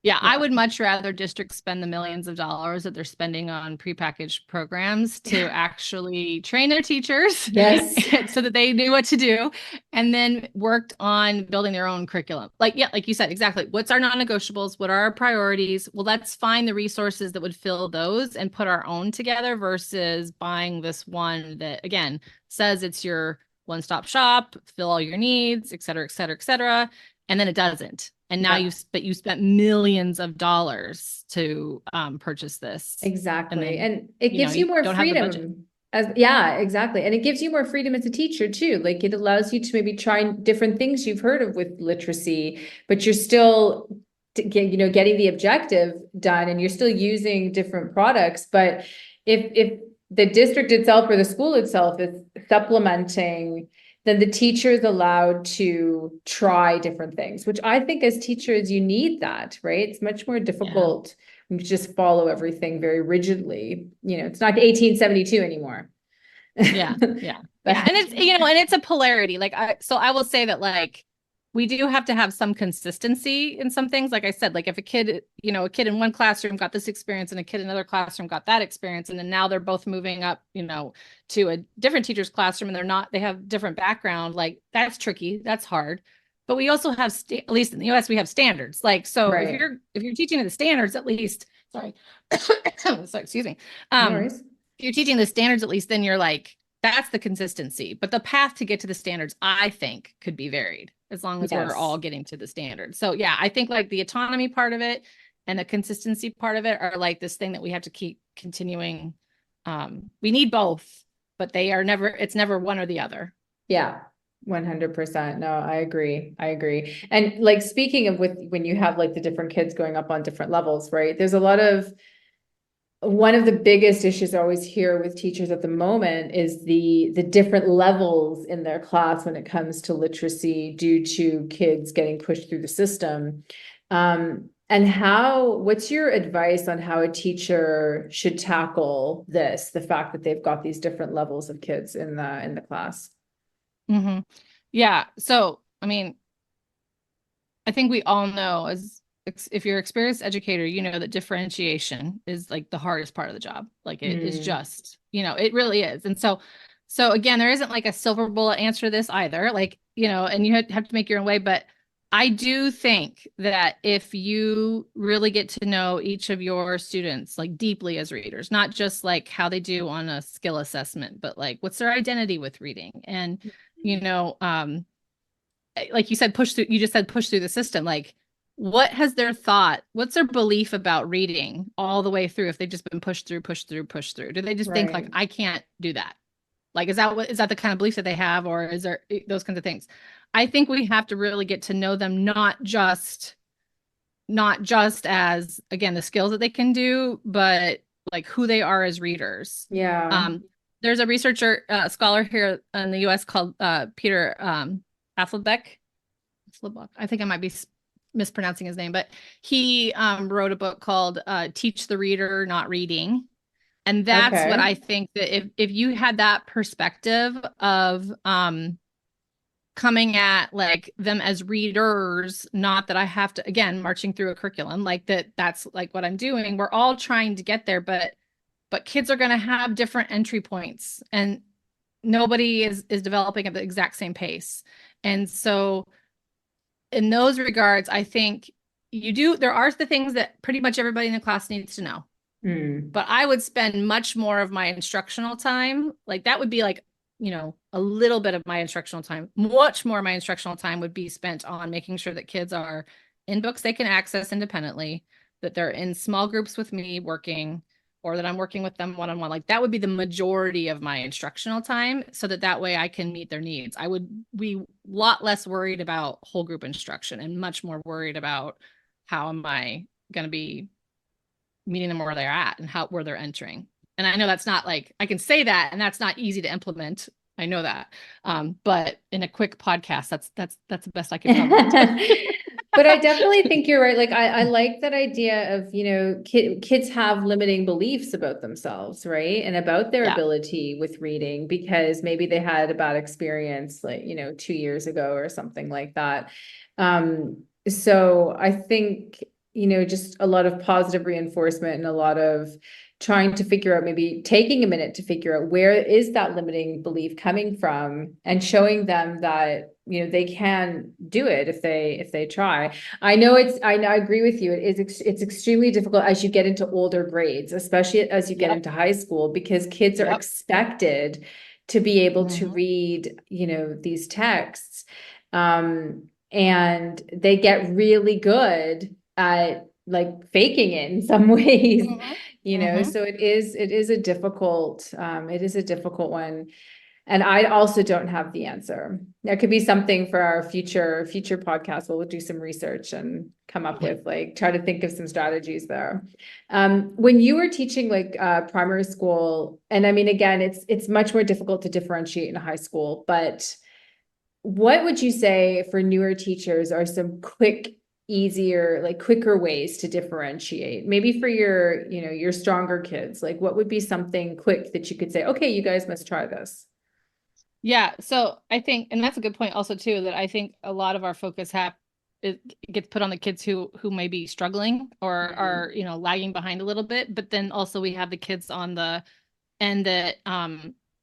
Yeah, I would much rather districts spend the millions of dollars that they're spending on prepackaged programs to actually train their teachers so that they knew what to do, and then worked on building their own curriculum. Like you said, exactly. What's our non-negotiables? What are our priorities? Well, let's find the resources that would fill those and put our own together, versus buying this one that, again, says it's your one-stop shop, fill all your needs, et cetera, et cetera, et cetera. And then it doesn't. And now Yeah, you spent millions of dollars to purchase this. And exactly. then, And it gives you you more don't have the budget. freedom yeah, exactly. And it gives you more freedom as a teacher too. Like it allows you to maybe try different things you've heard of with literacy, but you're still getting the objective done and you're still using different products. But if the district itself or the school itself is supplementing, then the teacher is allowed to try different things, which I think as teachers, you need that, right? It's much more Yeah. difficult when you just follow everything very rigidly. It's not 1872 anymore. Yeah, yeah, yeah. But And it's, and it's a polarity. So I will say that we do have to have some consistency in some things. Like I said, like if a kid in one classroom got this experience and a kid in another classroom got that experience, and then now they're both moving up, to a different teacher's classroom and they have different background, like that's tricky, that's hard. But we also have, at least in the US, we have standards. Like, so right. if you're teaching to the standards, at least, sorry, so excuse me. No Um, worries. if you're teaching the standards, at least then you're like, that's the consistency. But the path to get to the standards, I think, could be varied as long as we're all Yes. getting to the standards. So yeah, I think like the autonomy part of it and the consistency part of it are like this thing that we have to keep continuing. We need both, but it's never one or the other. Yeah. 100%. No, I agree. I agree. And like speaking of when you have like the different kids going up on different levels, right? There's a lot of one of the biggest issues I always hear with teachers at the moment is the different levels in their class when it comes to literacy due to kids getting pushed through the system. And what's your advice on how a teacher should tackle the fact that they've got these different levels of kids in the class? Mm-hmm. Yeah. So, I mean, I think we all know, as if you're an experienced educator, you know that differentiation is like the hardest part of the job. Like it is Mm, just, it really is. And so again, there isn't like a silver bullet answer to this either. Like, and you have to make your own way. But I do think that if you really get to know each of your students like deeply as readers, not just like how they do on a skill assessment, but like what's their identity with reading, and you know, like you just said push through the system. Like what's their belief about reading all the way through, if they've just been pushed through, pushed through, pushed through? Do they just think like, right. I can't do that? Like, is that the kind of belief that they have, or is there those kinds of things? I think we have to really get to know them, not just as, again, the skills that they can do, but like who they are as readers. Yeah. Um, there's a researcher, scholar here in the US called Peter Afflebeck. I think I might be mispronouncing his name, but he wrote a book called Teach the Reader, Not Reading. And that's what Okay. I think, that if you had that perspective of coming at like them as readers, not that I have to, again, marching through a curriculum, like that's like what I'm doing. We're all trying to get there, but kids are going to have different entry points, and nobody is developing at the exact same pace. And so in those regards, I think there are the things that pretty much everybody in the class needs to know. Mm, But I would spend much more of my instructional time, like that would be like, a little bit of my instructional time. Much more of my instructional time would be spent on making sure that kids are in books they can access independently, that they're in small groups with me working, or that I'm working with them one-on-one. Like that would be the majority of my instructional time, so that way I can meet their needs. I would be a lot less worried about whole group instruction and much more worried about how am I going to be meeting them where they're at and where they're entering. And I know that's not like, I can say that and that's not easy to implement. I know that. But in a quick podcast, that's the best I could probably do. But I definitely think you're right. Like I like that idea of, kids have limiting beliefs about themselves, right? And about their Yeah. ability with reading because maybe they had a bad experience like, 2 years ago or something like that. So I think, just a lot of positive reinforcement and a lot of trying to figure out, maybe taking a minute to figure out where is that limiting belief coming from and showing them that they can do it if they try. I agree with you, it's extremely difficult as you get into older grades, especially as you get Yep. into high school, because kids are Yep. expected to be able to Mm-hmm. read these texts. um and they get really good at like faking it in some ways, Mhm. so Mhm. it is a difficult one. And I also don't have the answer. That could be something for our future podcast. We'll do some research and come up with like try to think of some strategies there. When you were teaching like primary school, and I mean again, it's much more difficult to differentiate in high school, but what would you say for newer teachers are some easier, like quicker ways to differentiate? Maybe for your stronger kids, like what would be something quick that you could say, okay, you guys must try this? Yeah, so I think, and that's a good point also too, that I think a lot of our focus it gets put on the kids who may be struggling or Mm. are, lagging behind a little bit, but then also we have the kids on the end that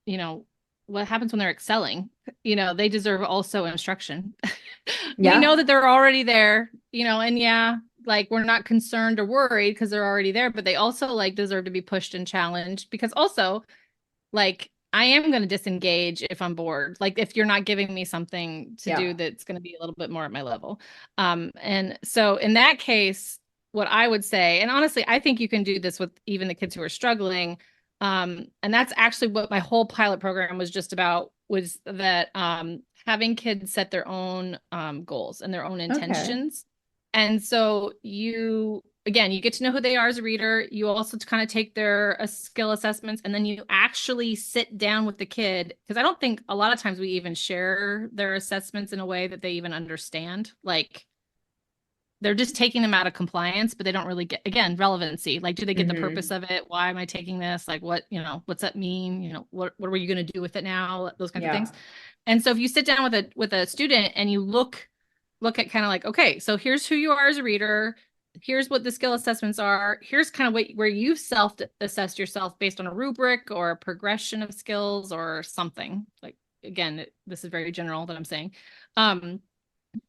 you know, what happens when they're excelling? They deserve also instruction. We know Yeah. that they're already there, and yeah, like we're not concerned or worried because they're already there, but they also like deserve to be pushed and challenged because also like I am going to disengage if I'm bored. Like if you're not giving me something to do Yeah. that's going to be a little bit more at my level. And so in that case, what I would say, and honestly, I think you can do this with even the kids who are struggling. And that's actually what my whole pilot program was just about was that having kids set their own goals and their own Okay. intentions. And so again, you get to know who they are as a reader. You also kind of take their skill assessments and then you actually sit down with the kid. Because I don't think a lot of times we even share their assessments in a way that they even understand. Like they're just taking them out of compliance, but they don't really get, again, relevancy. Like, do they get the purpose Hmm. of it? Why am I taking this? Like, what's that mean? What are you going to do with it now? Those kinds of things. Yeah. And so if you sit down with a student and you look at kind of like, okay, so here's who you are as a reader. Here's what the skill assessments are. Here's kind of where you've self-assessed yourself based on a rubric or a progression of skills or something. Like again, this is very general that I'm saying. Um,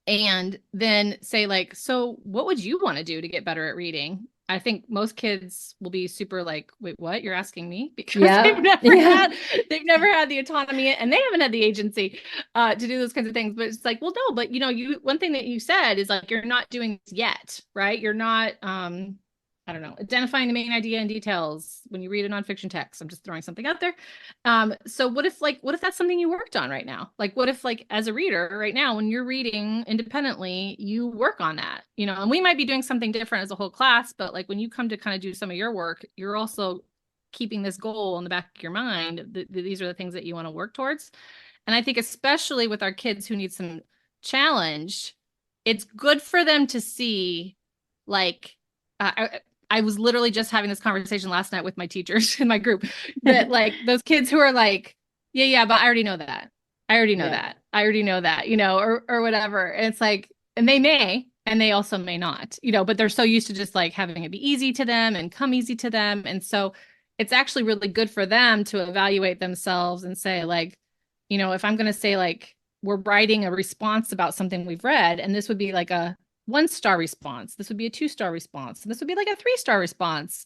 and then say like, so what would you want to do to get better at reading? I think most kids will be super like, wait, what? You're asking me? Because Yeah. Yeah. they've never had the autonomy and they haven't had the agency to do those kinds of things. But it's like, well, no, but one thing that you said is like, you're not doing this yet, right? You're not, I don't know, identifying the main idea and details when you read a nonfiction text. I'm just throwing something out there. So what if that's something you worked on right now? Like what if like as a reader right now, when you're reading independently, you work on that, and we might be doing something different as a whole class, but like when you come to kind of do some of your work, you're also keeping this goal in the back of your mind that these are the things that you want to work towards. And I think especially with our kids who need some challenge, it's good for them to see like I was literally just having this conversation last night with my teachers in my group that like those kids who are like, yeah, but I already know that. I already know Yeah. that. I already know that, or whatever. And it's like, and they may, and they also may not, but they're so used to just like having it be easy to them and come easy to them. And so it's actually really good for them to evaluate themselves and say, like, if I'm going to say, like, we're writing a response about something we've read, and this would be like a 1-star response, this would be a 2-star response, and this would be like a 3-star response.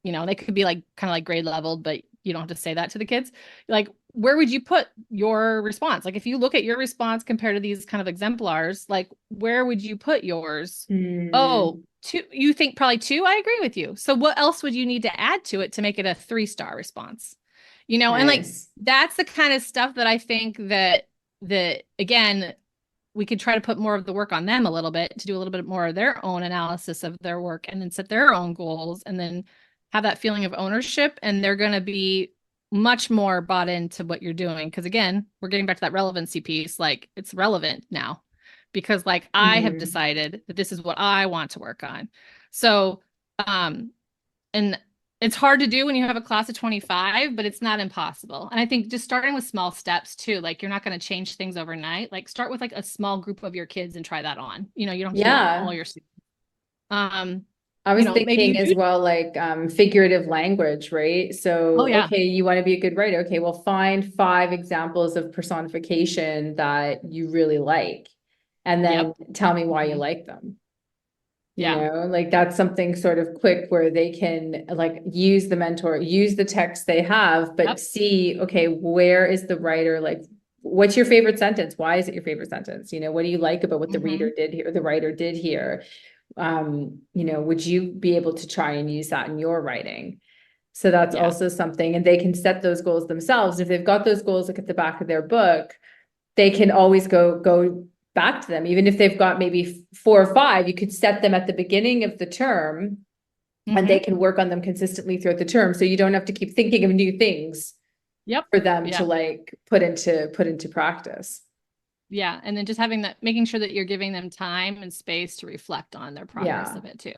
They could be like kind of like grade leveled, but you don't have to say that to the kids. Like, where would you put your response? Like, if you look at your response compared to these kind of exemplars, like, where would you put yours? Oh, Mm. two, you think probably two? I agree with you. So, what else would you need to add to it to make it a 3-star response? And like Nice. that's the kind of stuff that I think that again, we could try to put more of the work on them a little bit to do a little bit more of their own analysis of their work and then set their own goals and then have that feeling of ownership. And they're going to be much more bought into what you're doing. Because again, we're getting back to that relevancy piece. Like it's relevant now because like I have Hmm. decided that this is what I want to work on. So, um, and it's hard to do when you have a class of 25, but it's not impossible. And I think just starting with small steps too, like you're not going to change things overnight. Like start with like a small group of your kids and try that on. You don't have to do it on all Yeah. your students. Um, I was Maybe thinking you as do. well, like figurative language, right? Oh So, yeah. okay, you want to be a good writer. Okay, well, find 5 examples of personification that you really like, and then Yep. tell me why you Mhm. like them. Yeah. Like that's something sort of quick where they can like use the text they have, but Yep. see, okay, where is the writer like what's your favorite sentence? Why is it your favorite sentence? What do you like about what the reader Mhm. did here, the writer did here? Would you be able to try and use that in your writing? So that's Yeah. also something, and they can set those goals themselves. If they've got those goals like at the back of their book, they can always go back to them. Even if they've got maybe 4 or 5, you could set them at the beginning of the term and they Mhm. can work on them consistently throughout the term. So you don't have to keep thinking of new things Yep. for them to Yeah. like put into practice. Yeah. And then just having that, making sure that you're giving them time and space to reflect on their progress Yeah. of it too.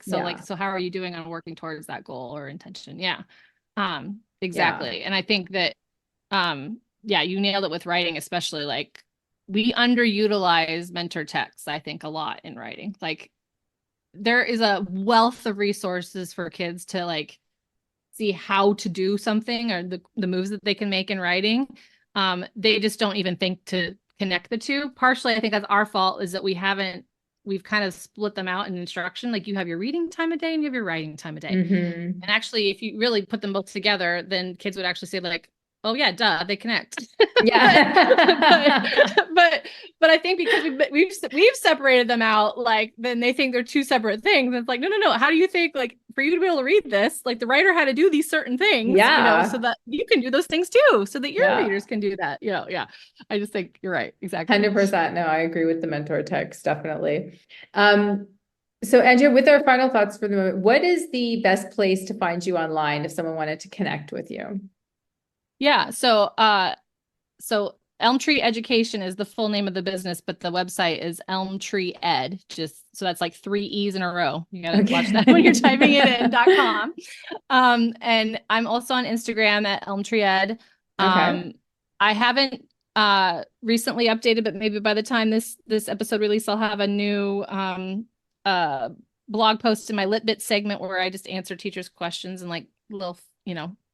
So how are you doing on working towards that goal or intention? Yeah. Yeah. Exactly. And I think that, yeah, you nailed it with writing, especially like we underutilize mentor texts, I think, a lot in writing. Like there is a wealth of resources for kids to like see how to do something or the moves that they can make in writing. They just don't even think to connect the two. Partially, I think that's our fault is that we've kind of split them out in instruction. Like you have your reading time a day and you have your writing time a day. Mm-hmm. And actually, if you really put them both together, then kids would actually say like, "Oh yeah, duh, they connect." but, but Yeah. but but I think because we've separated them out, like then they think they're two separate things. It's like no no no. How do you think like for you to be able to read this, like the writer had to do these certain things, so Yeah. that you can do those things too, so that your Yeah. readers can do that. Yeah. I just think you're right. Exactly. 100%. No, I agree with the mentor text, definitely. Um, so Andrea, with our final thoughts for the moment, what is the best place to find you online if someone wanted to connect with you? Yeah. So Elm Tree Education is the full name of the business, but the website is Elm Tree Ed. Just so that's like 3 E's in a row. You gotta watch that when you're typing it in Okay. .com. And I'm also on Instagram at Elm Tree Ed. Okay. I haven't recently updated, but maybe by the time this episode release, I'll have a new uh blog post in my Litbit segment where I just answer teachers' questions and like little,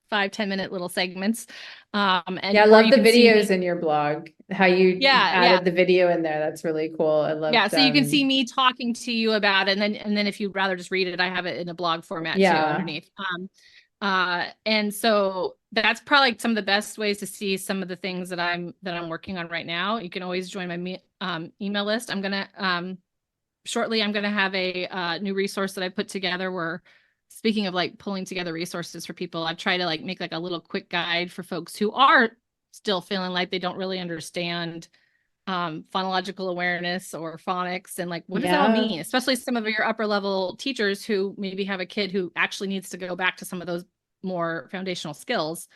5-10 minute little segments. Yeah, And I or love you the can see videos me. in your blog, how you Yeah. added the video in there. That's really cool. I Yeah. loved So you can see me talking to you about it. And then if you'd rather just read it, I have it in a blog format too yeah, underneath. And so that's probably some of the best ways to see some of the things that I'm working on right now. You can always join my email list. Shortly, I'm gonna have a new resource that I put together where speaking of like pulling together resources for people, I've tried to like make like a little quick guide for folks who are still feeling like they don't really understand phonological awareness or phonics and like what does that all yeah, mean, especially some of your upper level teachers who maybe have a kid who actually needs to go back to some of those more foundational skills.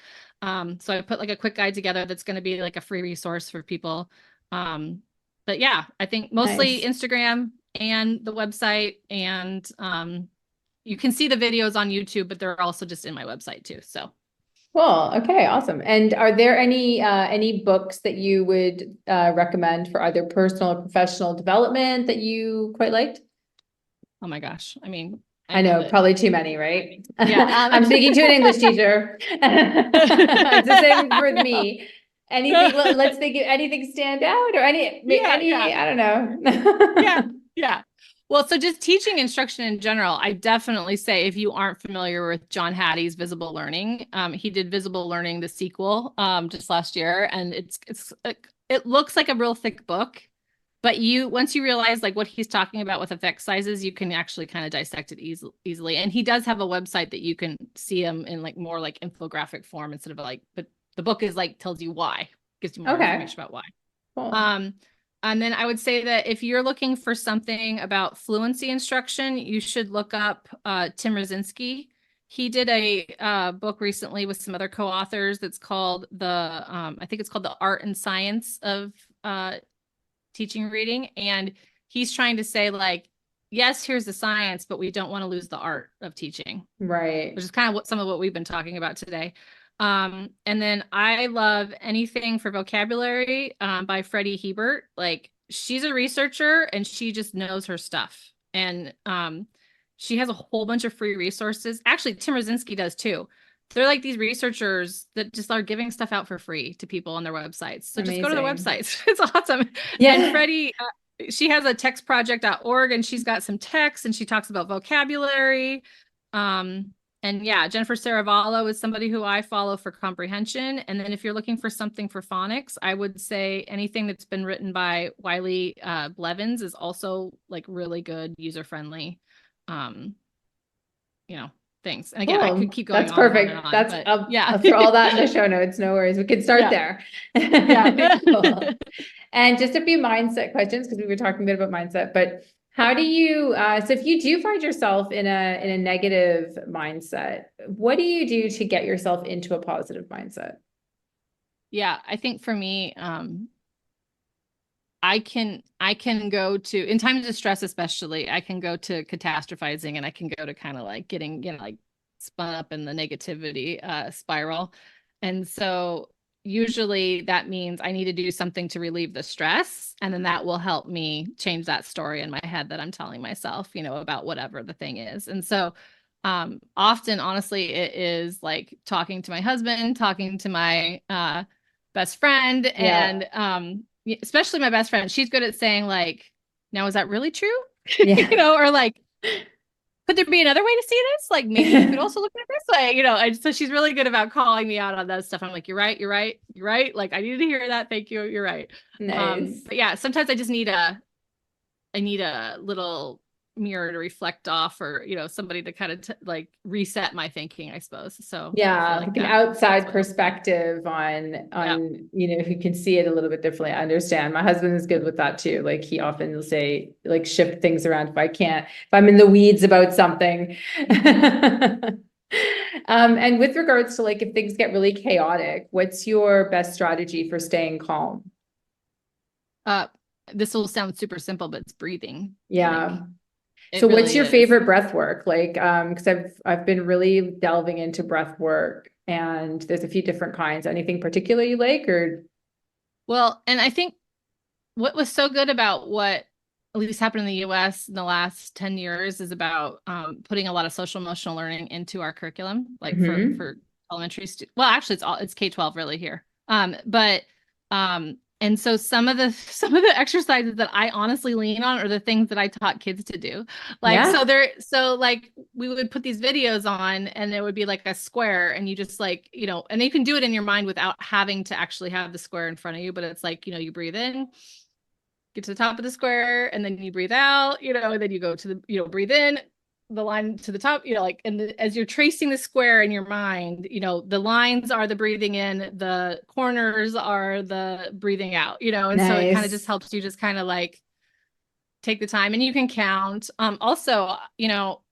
So I put like a quick guide together that's going to be like a free resource for people. But yeah, I think mostly nice. Instagram and the website, and you can see the videos on YouTube, but they're also just in my website too. So Cool. Okay, awesome. And are there any books that you would recommend for either personal or professional development that you quite liked? oh my gosh, I mean, I I know know, that. probably too many, right? Yeah. I'm speaking to an English teacher. It's the same I with know. me. Anything, let's think of anything stand out or Yeah. I don't Yeah. know. Yeah. Well, so just teaching instruction in general, I definitely say if you aren't familiar with John Hattie's Visible Learning, he did Visible Learning, the sequel, just last year, and it looks like a real thick book, but once you realize like what he's talking about with effect sizes, you can actually kind of dissect it easily. And he does have a website that you can see him in like more like infographic form instead of like, but the book is like tells you why, gives you more Okay, information about why. cool. Um, and then I would say that if you're looking for something about fluency instruction, you should look up Tim Rosinski. He did a book recently with some other co-authors that's called I think it's called The Art and Science of Teaching Reading. And he's trying to say like, yes, here's the science, but we don't want to lose the art of teaching, Right. which is kind of some of what we've been talking about today. And then I love anything for vocabulary by Freddie Hebert. Like she's a researcher and she just knows her stuff. And she has a whole bunch of free resources. Actually, Tim Rosinski does too. They're like these researchers that just are giving stuff out for free to people on their websites. So just go to their Amazing. websites. It's awesome. And Yeah. Freddie, she has a textproject.org and she's got some text and she talks about vocabulary. And yeah, Jennifer Saravallo is somebody who I follow for comprehension. And then if you're looking for something for phonics, I would say anything that's been written by Wiley Blevins is also like really good, user-friendly, um, you know, things. And again, I could Cool. keep going That's on and on and perfect. on, That's but I'll yeah. throw all that in the show notes. No worries. We can start Yeah. there. Yeah. Cool. And just a few mindset questions because we were talking a bit about mindset, but how do you so if you do find yourself in a negative mindset, what do you do to get yourself into a positive mindset? Yeah, I think for me, I can go to in times of stress especially, I can go to catastrophizing and I can go to kind of like getting, like spun up in the negativity spiral. And so usually that means I need to do something to relieve the stress, and then that will help me change that story in my head that I'm telling myself, about whatever the thing is. And so often honestly it is like talking to my husband, talking to my best friend, Yeah. and especially my best friend. She's good at saying like, now is that really true? Yeah. Or like, could there be another way to see this? Like maybe you could also look at it this way, and so she's really good about calling me out on that stuff. I'm like, you're right, you're right, you're right. Like I needed to hear that. Thank you. You're right. Nice. But yeah, sometimes I just need a little mirror to reflect off, or somebody to kind of like reset my thinking, I suppose. So I feel Yeah, like like an that's outside what helps me. perspective Yeah. who can see it a little bit differently. I understand. My husband is good with that too. Like he often will say, like, shift things around if I'm in the weeds about something. And with regards to like if things get really chaotic, what's your best strategy for staying calm? Uh, this will sound super simple, but it's breathing. Yeah. Like So it what's really your is. favorite breath work? Like, because I've been really delving into breath work and there's a few different kinds. Anything particular you like or Well, and I think what was so good about what at least happened in the US in the last 10 years is about putting a lot of social emotional learning into our curriculum, like Mhm. for elementary students. Well, actually it's K-12 really here. But and so some of the some of the exercises that I honestly lean on are the things that I taught kids to do. Like Yeah. so like we would put these videos on and it would be like a square, and you just like, and you can do it in your mind without having to actually have the square in front of you, but it's like, you breathe in, get to the top of the square, and then you breathe out, and then you go to the, breathe in the line to the top, like, and as you're tracing the square in your mind, the lines are the breathing in, the corners are the breathing out, and so it kind of just Nice. helps you just kind of like take the time, and you can count. Also,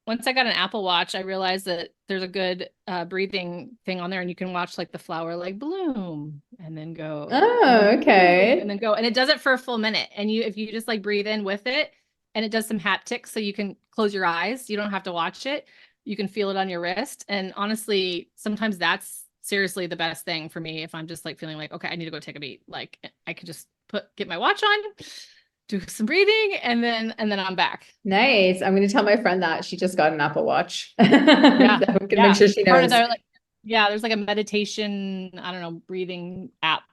once I got an Apple Watch, I realized that there's a good breathing thing on there, and you can watch like the flower like bloom and then go and then Oh, bloom and okay. then go, and it does it for a full minute. And if you just like breathe in with it, and it does some haptics, so you can close your eyes. You don't have to watch it. You can feel it on your wrist. And honestly, sometimes that's seriously the best thing for me if I'm just like feeling like, okay, I need to go take a beat. Like I could just get my watch on, do some breathing, and then I'm back. Nice. I'm going to tell my friend that she just got an Apple Watch. Yeah. So I'm going to make Yeah. sure she Part of knows. the like, yeah, there's like a meditation, I don't know, breathing app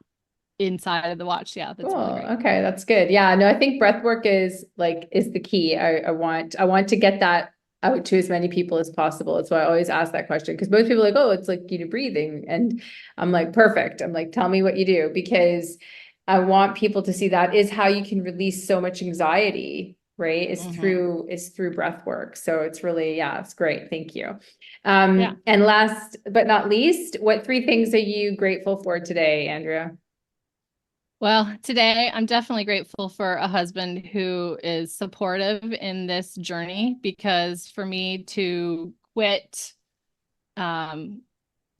inside of the watch. Yeah, that's really Cool. great. Okay, that's good. Yeah, no, I think breath work is the key. I want to get that out to as many people as possible. That's why I always ask that question because most people are like, oh, it's like breathing. And I'm like, perfect. I'm like, tell me what you do because I want people to see that is how you can release so much anxiety, right? Hmm. It's through breath work. So it's really, yeah, it's great. Thank you. Yeah. And last but not least, what three things are you grateful for today, Andrea? Well, today I'm definitely grateful for a husband who is supportive in this journey, because for me to quit um,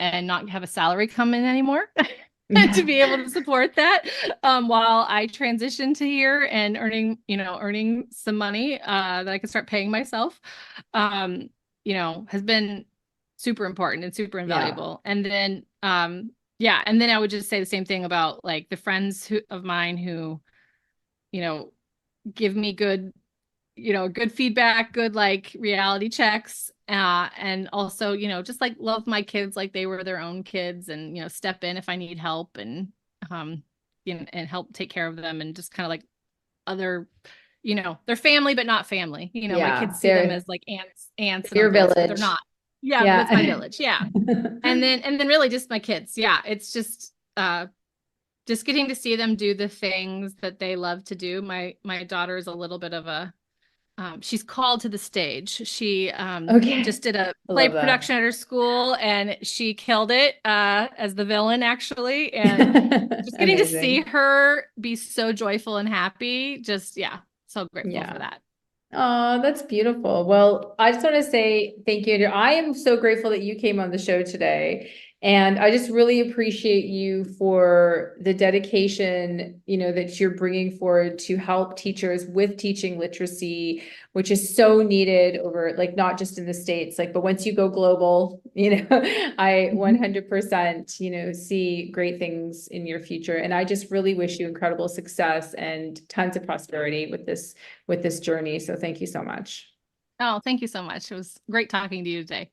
and not have a salary come in anymore, to Yeah. be able to support that while I transition to here and earning some money that I can start paying myself, has been super important and super Yeah. invaluable. And then yeah, and then I would just say the same thing about like the friends of mine who, you know, give me good feedback, good like reality checks, and also, just like love my kids like they were their own kids, and step in if I need help, and um and help take care of them, and just kind of like other, they're family but not family. My Yeah. kids see them as like aunts and They're your uncles, but they're village. not. Yeah, that's my Yeah. village. Yeah. And then really just my kids. Yeah. It's just getting to see them do the things that they love to do. My daughter is a little bit of a she's called to the stage. She Okay. just did a I play love that. production at her school and she killed it as the villain actually. And just getting to see Amazing. her be so joyful and happy, just yeah, so grateful for Yeah. that. Oh, that's beautiful. Well, I just want to say thank you, Andrew. I am so grateful that you came on the show today. And I just really appreciate you for the dedication, that you're bringing forward to help teachers with teaching literacy, which is so needed over, like, not just in the States, like, but once you go global, I Mhm. 100%, see great things in your future. And I just really wish you incredible success and tons of prosperity with this journey. So thank you so much. Oh, thank you so much. It was great talking to you today.